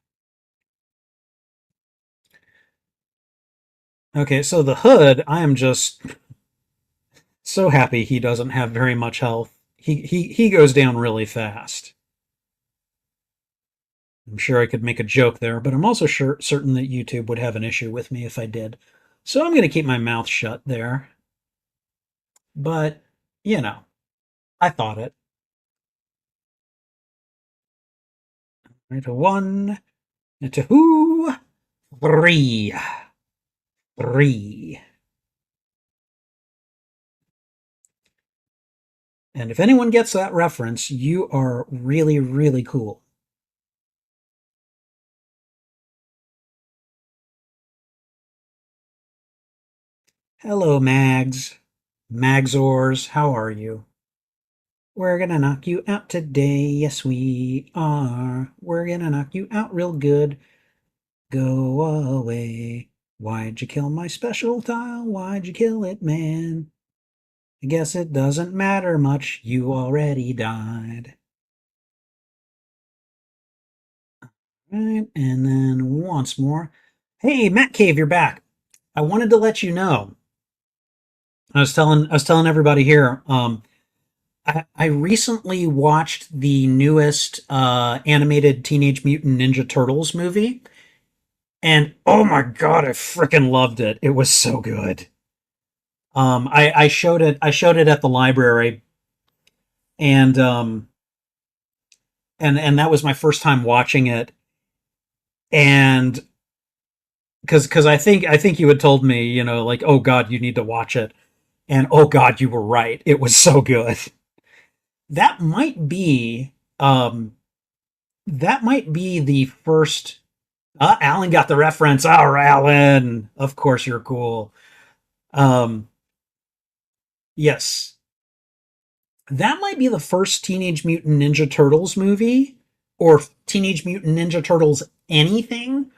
Okay, so the Hood, I am just so happy he doesn't have very much health. He goes down really fast. I'm sure I could make a joke there, but I'm also certain that YouTube would have an issue with me if I did. So I'm going to keep my mouth shut there. But, you know, I thought it. Right, a 1, a 2, 3. 3. And if anyone gets that reference, you are really, really cool. Hello, Mags. Magzors, how are you? We're gonna knock you out today, yes we are. We're gonna knock you out real good. Go away. Why'd you kill my special tile? Why'd you kill it, man? I guess it doesn't matter much, you already died. Right, and then once more. Hey, Matt Cave, you're back. I wanted to let you know. I was telling everybody here. I recently watched the newest animated Teenage Mutant Ninja Turtles movie, and oh my god, I freaking loved it. It was so good. I showed it. I showed it at the library, and and that was my first time watching it. And because I think you had told me, like, oh god, you need to watch it, and oh god, you were right. It was so good. That might be that might be the first. Alan got the reference. Oh, Alan, of course you're cool. Um, yes, that might be the first Teenage Mutant Ninja Turtles movie or Teenage Mutant Ninja Turtles anything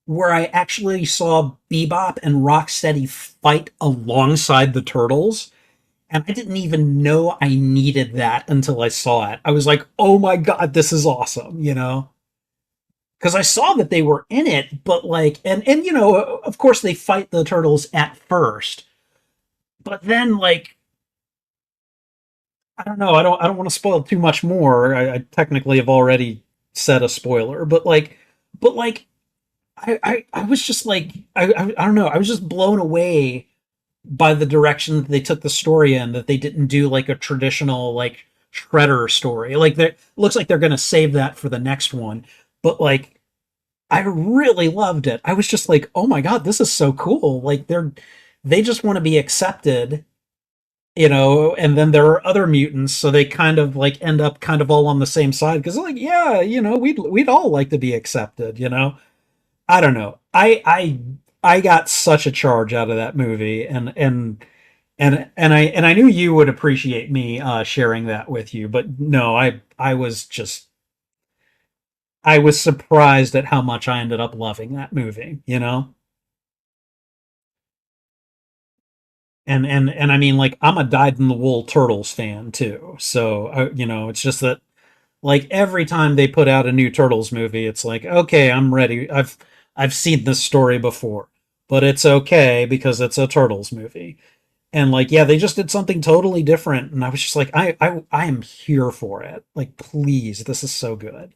where I actually saw Bebop and Rocksteady fight alongside the Turtles. And I didn't even know I needed that until I saw it. I was like, oh my god, this is awesome, Because I saw that they were in it, but like, and of course they fight the turtles at first, but then like, I don't know, I don't want to spoil too much more. I technically have already said a spoiler, but like, I was just like, I don't know, I was just blown away by the direction that they took the story in, that they didn't do like a traditional like Shredder story. Like, it looks like they're going to save that for the next one, but like, I really loved it. I was just like, oh my god, this is so cool. Like, they just want to be accepted, and then there are other mutants, so they kind of like end up kind of all on the same side because like, yeah, we'd all like to be accepted. I don't know. I got such a charge out of that movie, and I knew you would appreciate me sharing that with you, but no, I was surprised at how much I ended up loving that movie. And I mean, like, I'm a dyed in the wool Turtles fan too, so it's just that like every time they put out a new Turtles movie, it's like, okay, I'm ready. I've seen this story before, but it's okay because it's a Turtles movie. And like, yeah, they just did something totally different, and I was just like, I am here for it. Like, please, this is so good.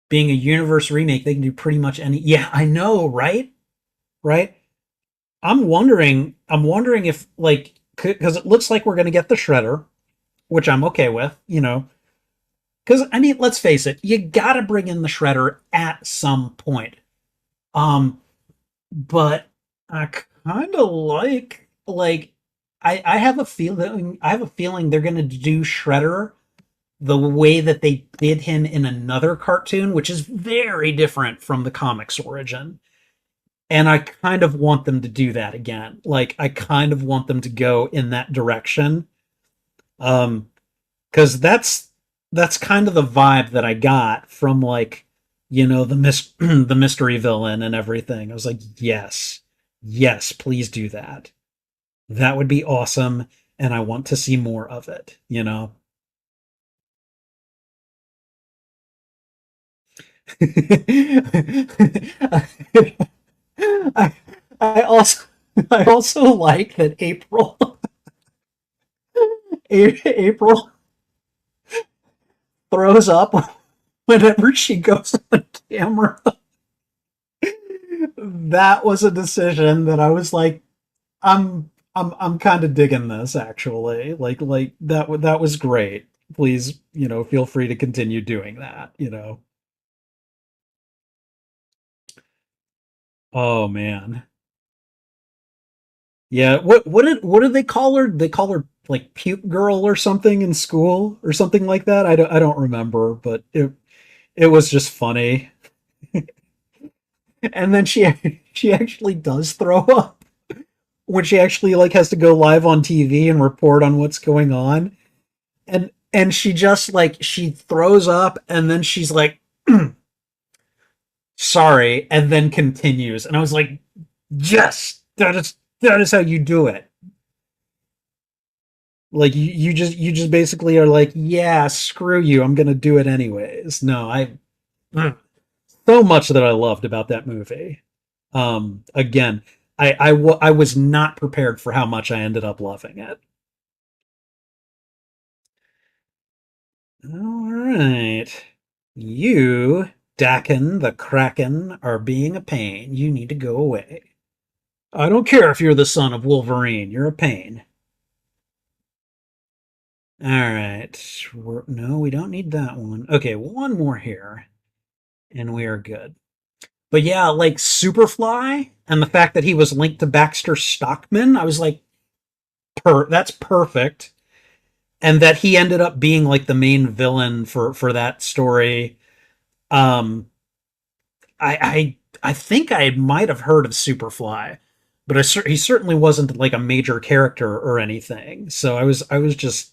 Being a universe remake, they can do pretty much any. Yeah, I know, right? Right? I'm wondering if like because it looks like we're gonna get the Shredder, which I'm okay with. Because I mean, let's face it, you gotta bring in the Shredder at some point. Um, but I kind of like I have a feeling they're gonna do Shredder the way that they did him in another cartoon, which is very different from the comics origin. And I kind of want them to do that again. Like I kind of want them to go in that direction. Um, because that's kind of the vibe that I got from like the mystery villain and everything. I was like, yes, yes, please do that. That would be awesome, and I want to see more of it. I, I also I also like that April throws up whenever she goes on camera. That was a decision that I was like, I'm kind of digging this actually. Like that was great. Please, feel free to continue doing that. Oh man. Yeah, what did they call her? They call her like puke girl or something in school or something like that. I don't remember, but it was just funny. And then she actually does throw up when she actually like has to go live on TV and report on what's going on. And she just like she throws up and then she's like sorry and then continues. And I was like, yes, that is how you do it. Like you just basically are like, yeah, screw you, I'm gonna do it anyways. No, so much that I loved about that movie. Again, I was not prepared for how much I ended up loving it. All right, you, Dakin the Kraken, are being a pain. You need to go away. I don't care if you're the son of Wolverine. You're a pain. All right. No, we don't need that one. Okay, one more here, and we are good. But yeah, like Superfly and the fact that he was linked to Baxter Stockman, I was like, that's perfect. And that he ended up being like the main villain for that story. Um, I think I might have heard of Superfly, but he certainly wasn't like a major character or anything. So I was just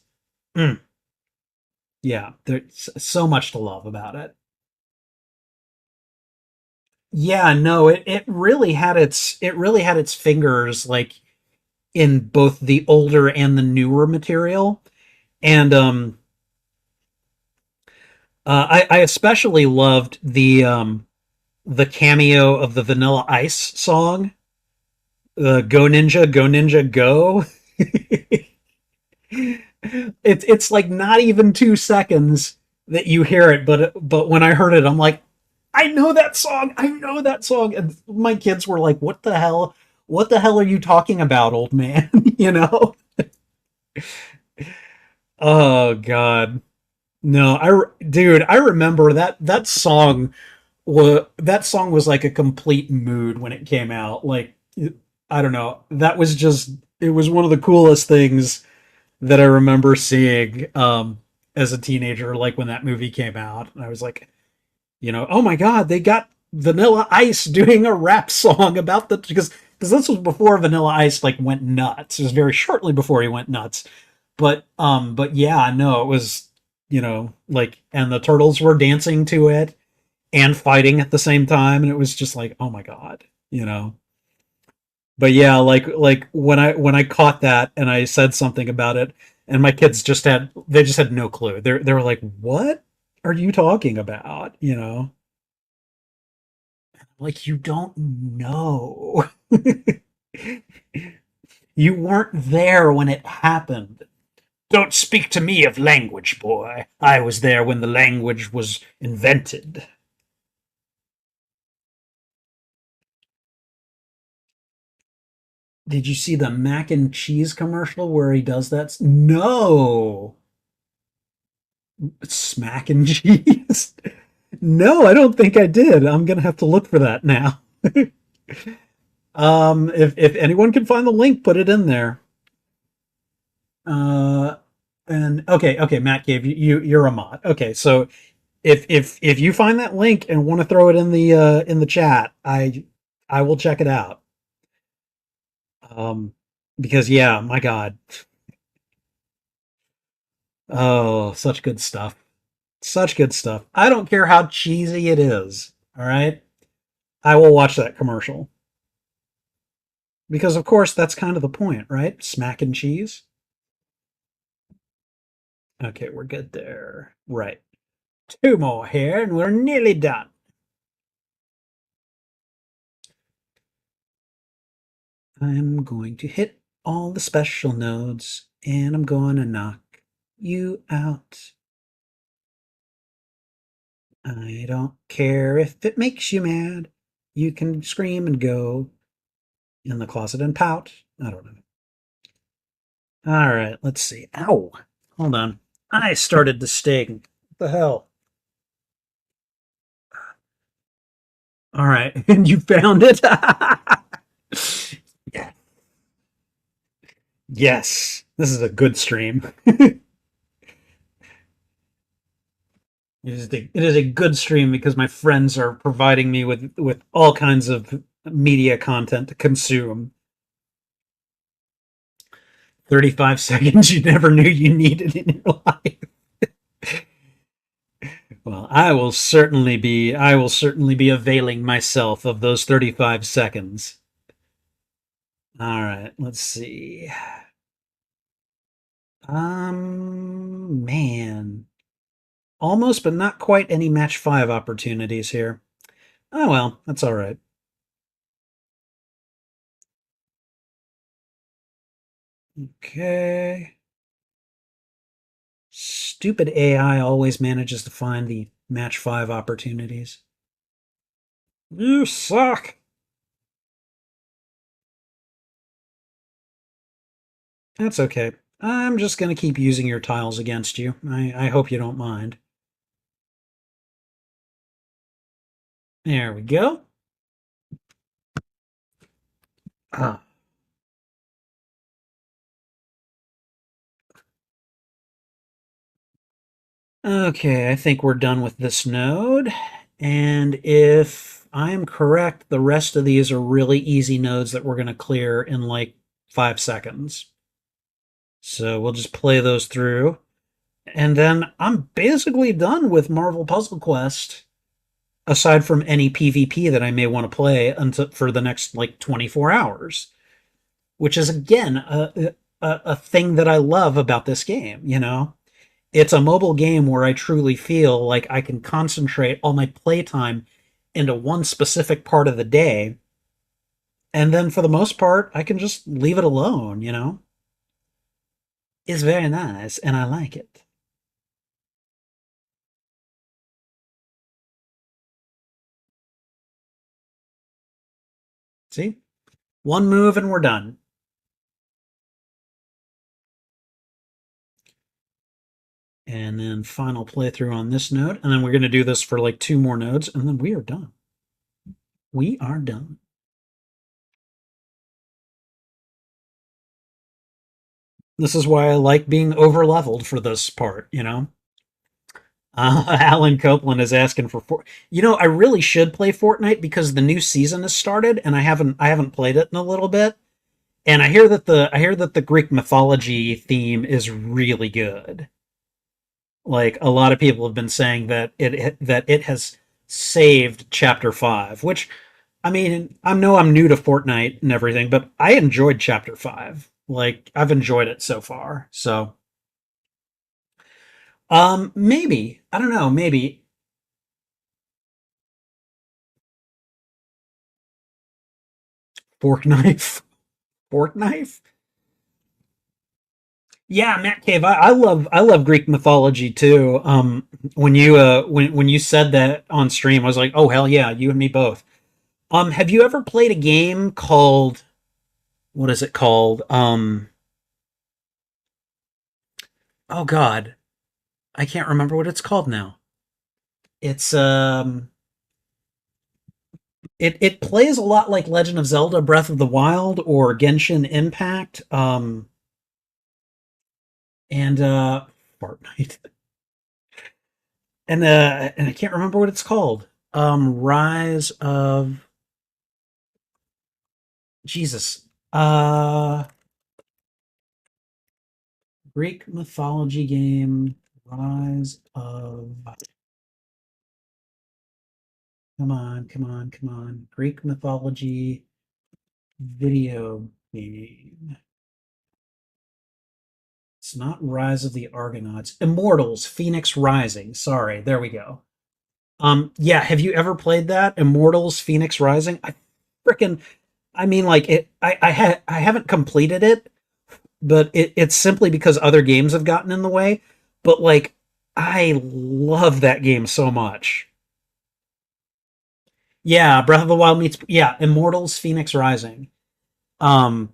yeah, there's so much to love about it. Yeah, no, it really had its fingers like in both the older and the newer material. And I especially loved the cameo of the Vanilla Ice song, "Go Ninja, Go Ninja, Go." It's like not even 2 seconds that you hear it, but when I heard it, I'm like, I know that song. I know that song. And my kids were like, "What the hell? What the hell are you talking about, old man?" you know? Oh God. No, dude, I remember that song was like a complete mood when it came out. Like I don't know. That was just It was one of the coolest things that I remember seeing as a teenager, like when that movie came out. And I was like, oh my god, they got Vanilla Ice doing a rap song about the because this was before Vanilla Ice like went nuts. It was very shortly before he went nuts. But yeah, no, it was like, and the turtles were dancing to it and fighting at the same time, and it was just like, oh my god, you know. But yeah, like when I caught that and I said something about it, and my kids just had no clue. They were like, "What are you talking about?" Like you don't know. You weren't there when it happened. Don't speak to me of language, boy. I was there when the language was invented. Did you see the mac and cheese commercial where he does that? No. Smack and cheese? No, I don't think I did. I'm gonna have to look for that now. If anyone can find the link, put it in there. Uh, and okay, Matt gave you're a mod. Okay, so if you find that link and want to throw it in the chat, I will check it out. Um, because yeah, my God, oh, such good stuff, such good stuff. I don't care how cheesy it is. All right, I will watch that commercial because of course that's kind of the point, right? Smack and cheese. Okay, we're good there. Right. Two more here, and we're nearly done. I'm going to hit all the special nodes, and I'm going to knock you out. I don't care if it makes you mad. You can scream and go in the closet and pout. I don't know. All right, let's see. Ow. Hold on. I started to sting. What the hell? All right, and you found it? Yeah. Yes. This is a good stream. It is a good stream because my friends are providing me with all kinds of media content to consume. 35 seconds you never knew you needed in your life. Well, I will certainly be availing myself of those 35 seconds. All right, let's see. Man. Almost but not quite any match 5 opportunities here. Oh well, that's all right. Okay. Stupid AI always manages to find the match 5 opportunities. You suck. That's okay. I'm just going to keep using your tiles against you. I hope you don't mind. There we go. Ah. Okay, I think we're done with this node. And if I am correct, the rest of these are really easy nodes that we're going to clear in like 5 seconds. So we'll just play those through. And then I'm basically done with Marvel Puzzle Quest, aside from any PvP that I may want to play until for the next like 24 hours, which is again a thing that I love about this game. It's a mobile game where I truly feel like I can concentrate all my playtime into one specific part of the day, and then for the most part, I can just leave it alone. It's very nice, and I like it. See? One move and we're done. And then final playthrough on this node, and then we're going to do this for like 2 more nodes, and then we are done. We are done. This is why I like being over leveled for this part, Alan Copeland is asking for I really should play Fortnite because the new season has started and I haven't played it in a little bit. And I hear that the Greek mythology theme is really good. Like a lot of people have been saying that it has saved Chapter 5, which I mean, I know I'm new to Fortnite and everything, but I enjoyed Chapter 5. Like I've enjoyed it so far. So, maybe, I don't know, maybe fork knife. Fork knife? Yeah, Matt Cave. I love Greek mythology too. When you said that on stream, I was like, oh hell yeah, you and me both. Have you ever played a game called what is it called? Oh god, I can't remember what it's called now. It's it plays a lot like Legend of Zelda: Breath of the Wild or Genshin Impact. And Fortnite. And I can't remember what it's called. Rise of Jesus. Greek mythology game. Rise of. Come on, come on, come on. Greek mythology video game. It's not Rise of the Argonauts. Immortals, Phoenix Rising. Sorry, there we go. Yeah, have you ever played that? Immortals, Phoenix Rising? Freaking I mean like I haven't completed it, but it's simply because other games have gotten in the way. But like I love that game so much. Yeah, Breath of the Wild meets yeah, Immortals Phoenix Rising. Um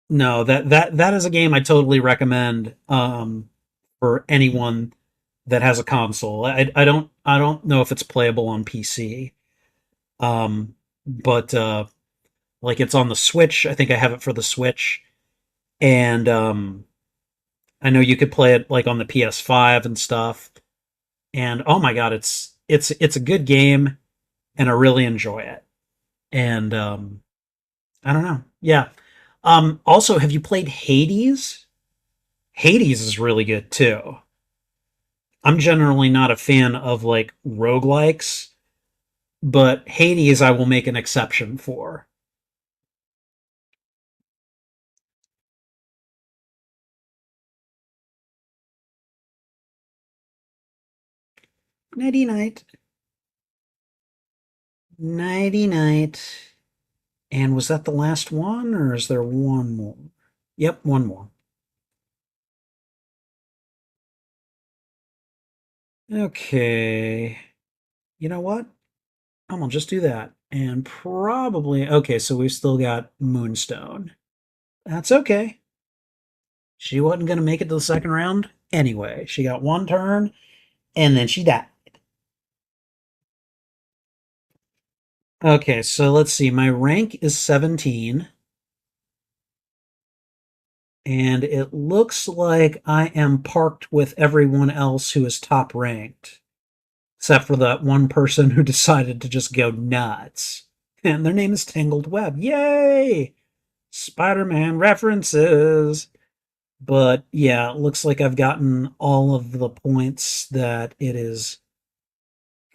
no, that is a game I totally recommend for anyone that has a console. I don't know if it's playable on PC. But like it's on the Switch. I think I have it for the Switch. And I know you could play it like on the PS5 and stuff. And oh my god, it's a good game and I really enjoy it. And I don't know. Yeah. Also, have you played Hades? Hades is really good too. I'm generally not a fan of like roguelikes, but Hades I will make an exception for. Nighty night. Nighty night. And was that the last one, or is there one more? Yep, one more. Okay. You know what? I'm gonna just do that. And probably, okay, so we've still got Moonstone. That's okay. She wasn't gonna make it to the second round anyway. She got one turn, and then she died. Okay, so let's see. My rank is 17, and it looks like I am parked with everyone else who is top ranked. Except for that one person who decided to just go nuts. And their name is Tangled Web. Yay! Spider Man references. But yeah, it looks like I've gotten all of the points that it is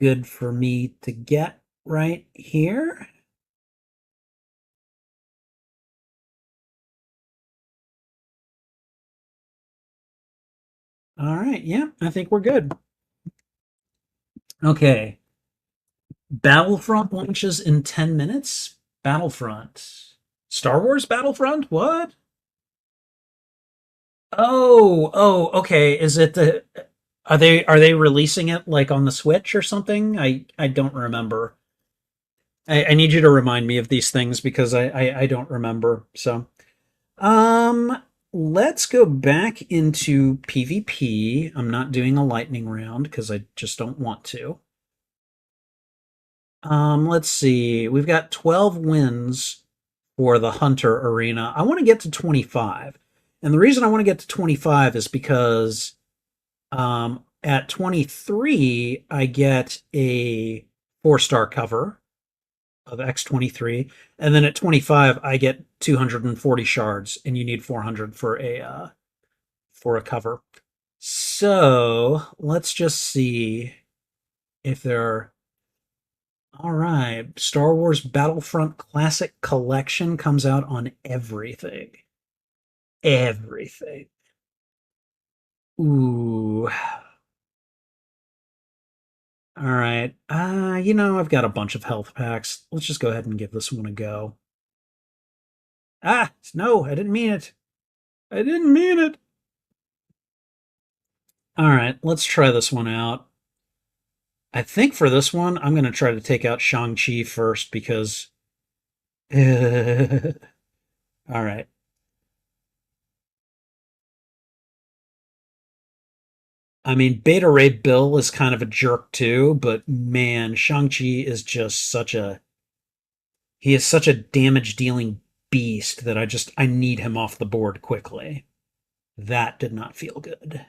good for me to get right here. All right, yeah, I think we're good. Okay. Battlefront launches in 10 minutes. Battlefront. Star Wars Battlefront? What? Okay. Is it the are they releasing it like on the Switch or something? I don't remember. I need you to remind me of these things because I don't remember. So um let's go back into PvP. I'm not doing a lightning round because I just don't want to. Let's see. We've got 12 wins for the Hunter Arena. I want to get to 25. And the reason I want to get to 25 is because at 23, I get a 4-star cover of X23, and then at 25, I get 240 shards, and you need 400 for a cover. So let's just see if there are. All right, Star Wars Battlefront Classic Collection comes out on everything. Everything. Ooh. All right. I've got a bunch of health packs. Let's just go ahead and give this one a go. Ah, no, I didn't mean it. I didn't mean it. All right, let's try this one out. I think for this one, I'm going to try to take out Shang-Chi first because. All right. I mean, Beta Ray Bill is kind of a jerk too, but man, Shang-Chi is just such a. He is such a damage dealing beast that I need him off the board quickly. That did not feel good.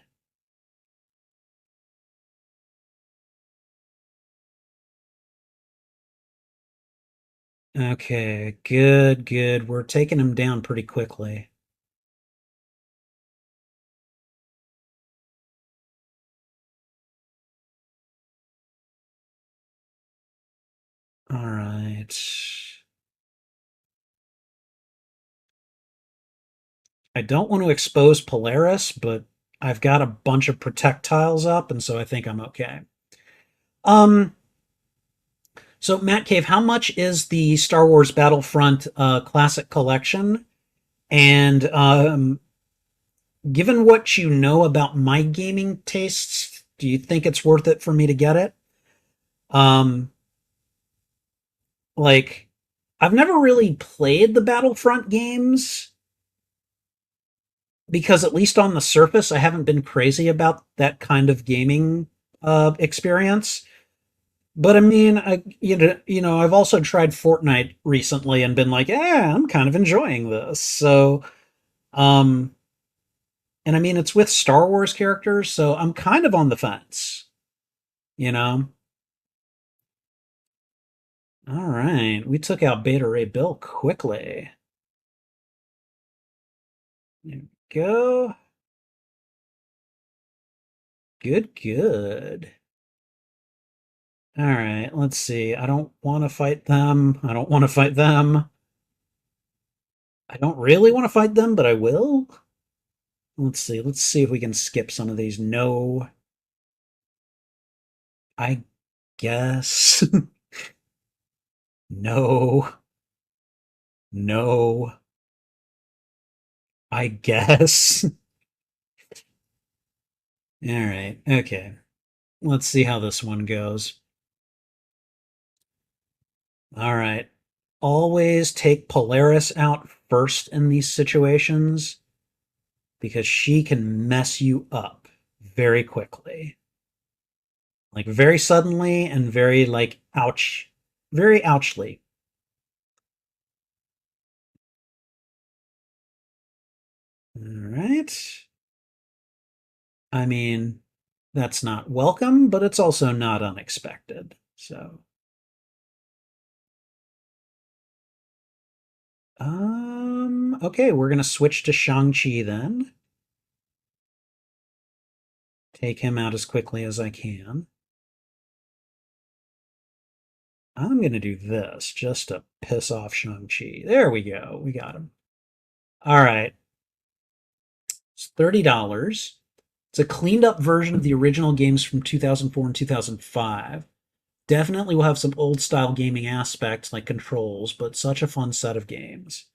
Okay, good, good. We're taking him down pretty quickly. All right. I don't want to expose Polaris, but I've got a bunch of projectiles up, and so I think I'm okay. Um, so Matt Cave, how much is the Star Wars Battlefront Classic Collection? And given what you know about my gaming tastes, do you think it's worth it for me to get it? Um, like, I've never really played the Battlefront games because, at least on the surface, I haven't been crazy about that kind of gaming experience. But I mean, I've also tried Fortnite recently and been like, yeah, I'm kind of enjoying this. So, um, and I mean, it's with Star Wars characters, so I'm kind of on the fence, you know? All right, we took out Beta Ray Bill quickly. There we go. Good, good. All right, let's see. I don't want to fight them. I don't want to fight them. I don't really want to fight them, but I will. Let's see. Let's see if we can skip some of these. No, I guess. No, no, I guess. All right, okay. Let's see how this one goes. All right. Always take Polaris out first in these situations because she can mess you up very quickly. Like very suddenly and very like ouch, very ouchly. All right. I mean, that's not welcome, but it's also not unexpected. So, okay, we're gonna switch to Shang-Chi then. Take him out as quickly as I can. I'm gonna do this just to piss off Shang-Chi. There we go. We got him. All right. It's $30. It's a cleaned up version of the original games from 2004 and 2005. Definitely will have some old style gaming aspects like controls, but such a fun set of games.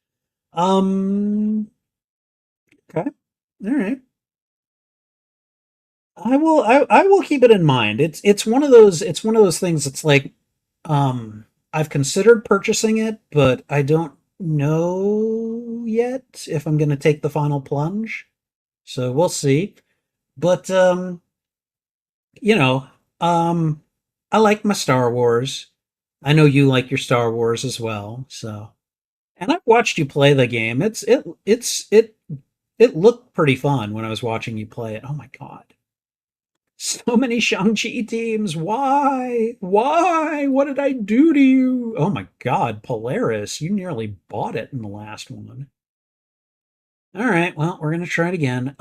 Okay. All right. I will keep it in mind. It's one of those things it's like I've considered purchasing it, but I don't know yet if I'm going to take the final plunge. So we'll see. But you know, um I like my Star Wars. I know you like your Star Wars as well. So, and I've watched you play the game. It It looked pretty fun when I was watching you play it. Oh my god. So many Shang-Chi teams. Why? Why? What did I do to you? Oh my god, Polaris, you nearly bought it in the last one. All right, well, we're going to try it again.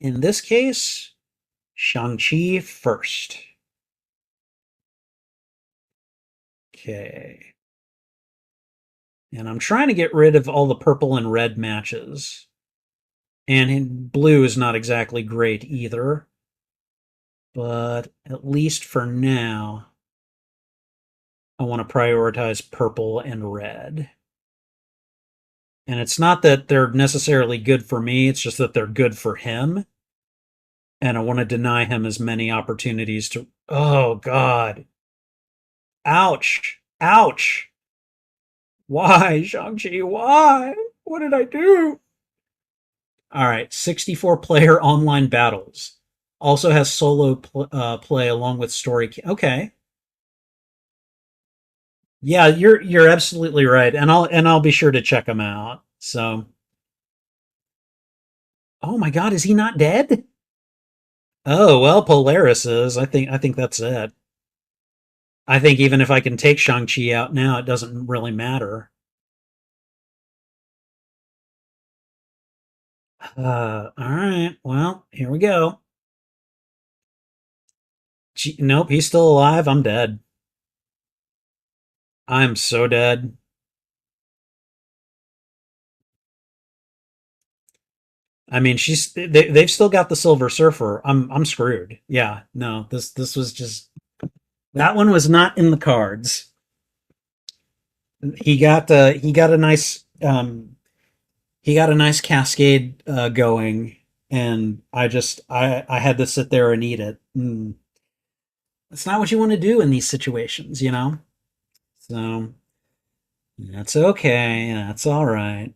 In this case, Shang-Chi first. Okay. And I'm trying to get rid of all the purple and red matches. And blue is not exactly great either. But at least for now, I want to prioritize purple and red. And it's not that they're necessarily good for me, it's just that they're good for him. And I want to deny him as many opportunities to. Oh, God. Ouch. Ouch. Why, Shang-Chi? Why? What did I do? All right, 64 player online battles. Also has solo play along with story. Okay. Yeah, you're absolutely right, and I'll be sure to check them out. So, oh my God, is he not dead? Oh well, Polaris is. I think that's it. I think even if I can take Shang-Chi out now, it doesn't really matter. All right. Well, here we go. Nope, he's still alive. I'm dead. I'm so dead. I mean, they've still got the Silver Surfer. I'm screwed. Yeah, no, this was just that one was not in the cards. He got a nice he got a nice cascade going, and I had to sit there and eat it. That's not what you want to do in these situations, you know. So that's okay. That's all right.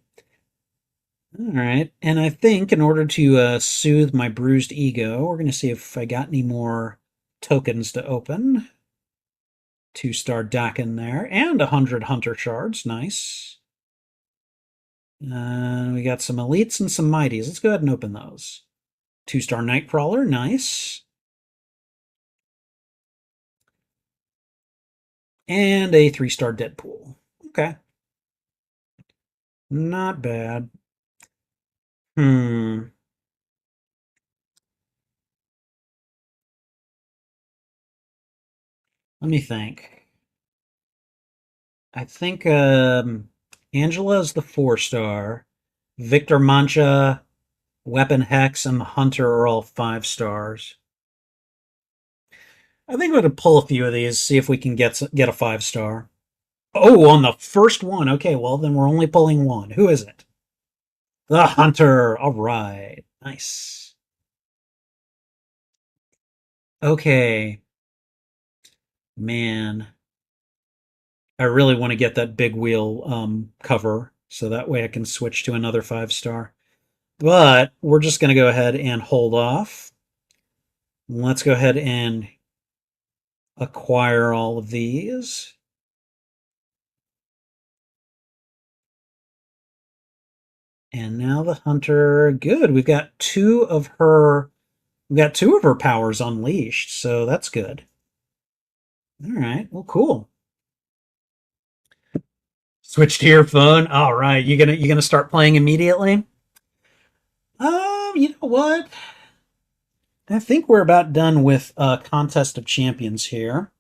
All right. And I think in order to soothe my bruised ego, we're going to see if I got any more tokens to open. 2-star Dak in there, and 100 Hunter Shards. Nice. We got some Elites and some Mighties. Let's go ahead and open those. 2-star Nightcrawler. Nice. And a 3-star Deadpool. Okay. Not bad. Let me think. I think Angela is the 4-star. Victor Mancha, Weapon Hex, and the Hunter are all 5 stars. I think we're going to pull a few of these, see if we can get a 5-star. Oh, on the first one. Okay, well, then we're only pulling one. Who is it? The Hunter. All right. Nice. Okay. Man. I really want to get that big wheel cover so that way I can switch to another 5-star. But we're just going to go ahead and hold off. Let's go ahead and acquire all of these. And now the Hunter. Good. We've got two of her powers unleashed, so that's good. All right. Well, cool. Switch to your phone. All right. You gonna start playing immediately? You know what? I think we're about done with Contest of Champions here.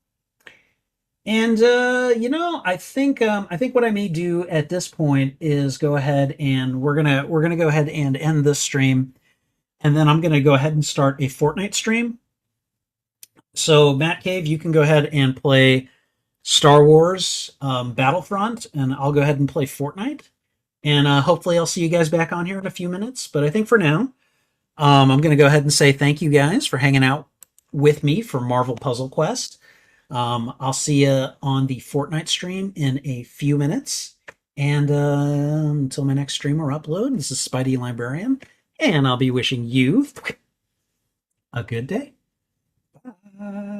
And I think what I may do at this point is go ahead and we're gonna go ahead and end this stream, and then I'm gonna go ahead and start a Fortnite stream. So Matt Cave, you can go ahead and play Star Wars Battlefront, and I'll go ahead and play Fortnite. And hopefully I'll see you guys back on here in a few minutes. But I think for now, I'm going to go ahead and say thank you guys for hanging out with me for Marvel Puzzle Quest. I'll see you on the Fortnite stream in a few minutes. And until my next stream or upload, this is Spidey Librarian, and I'll be wishing you a good day. Bye.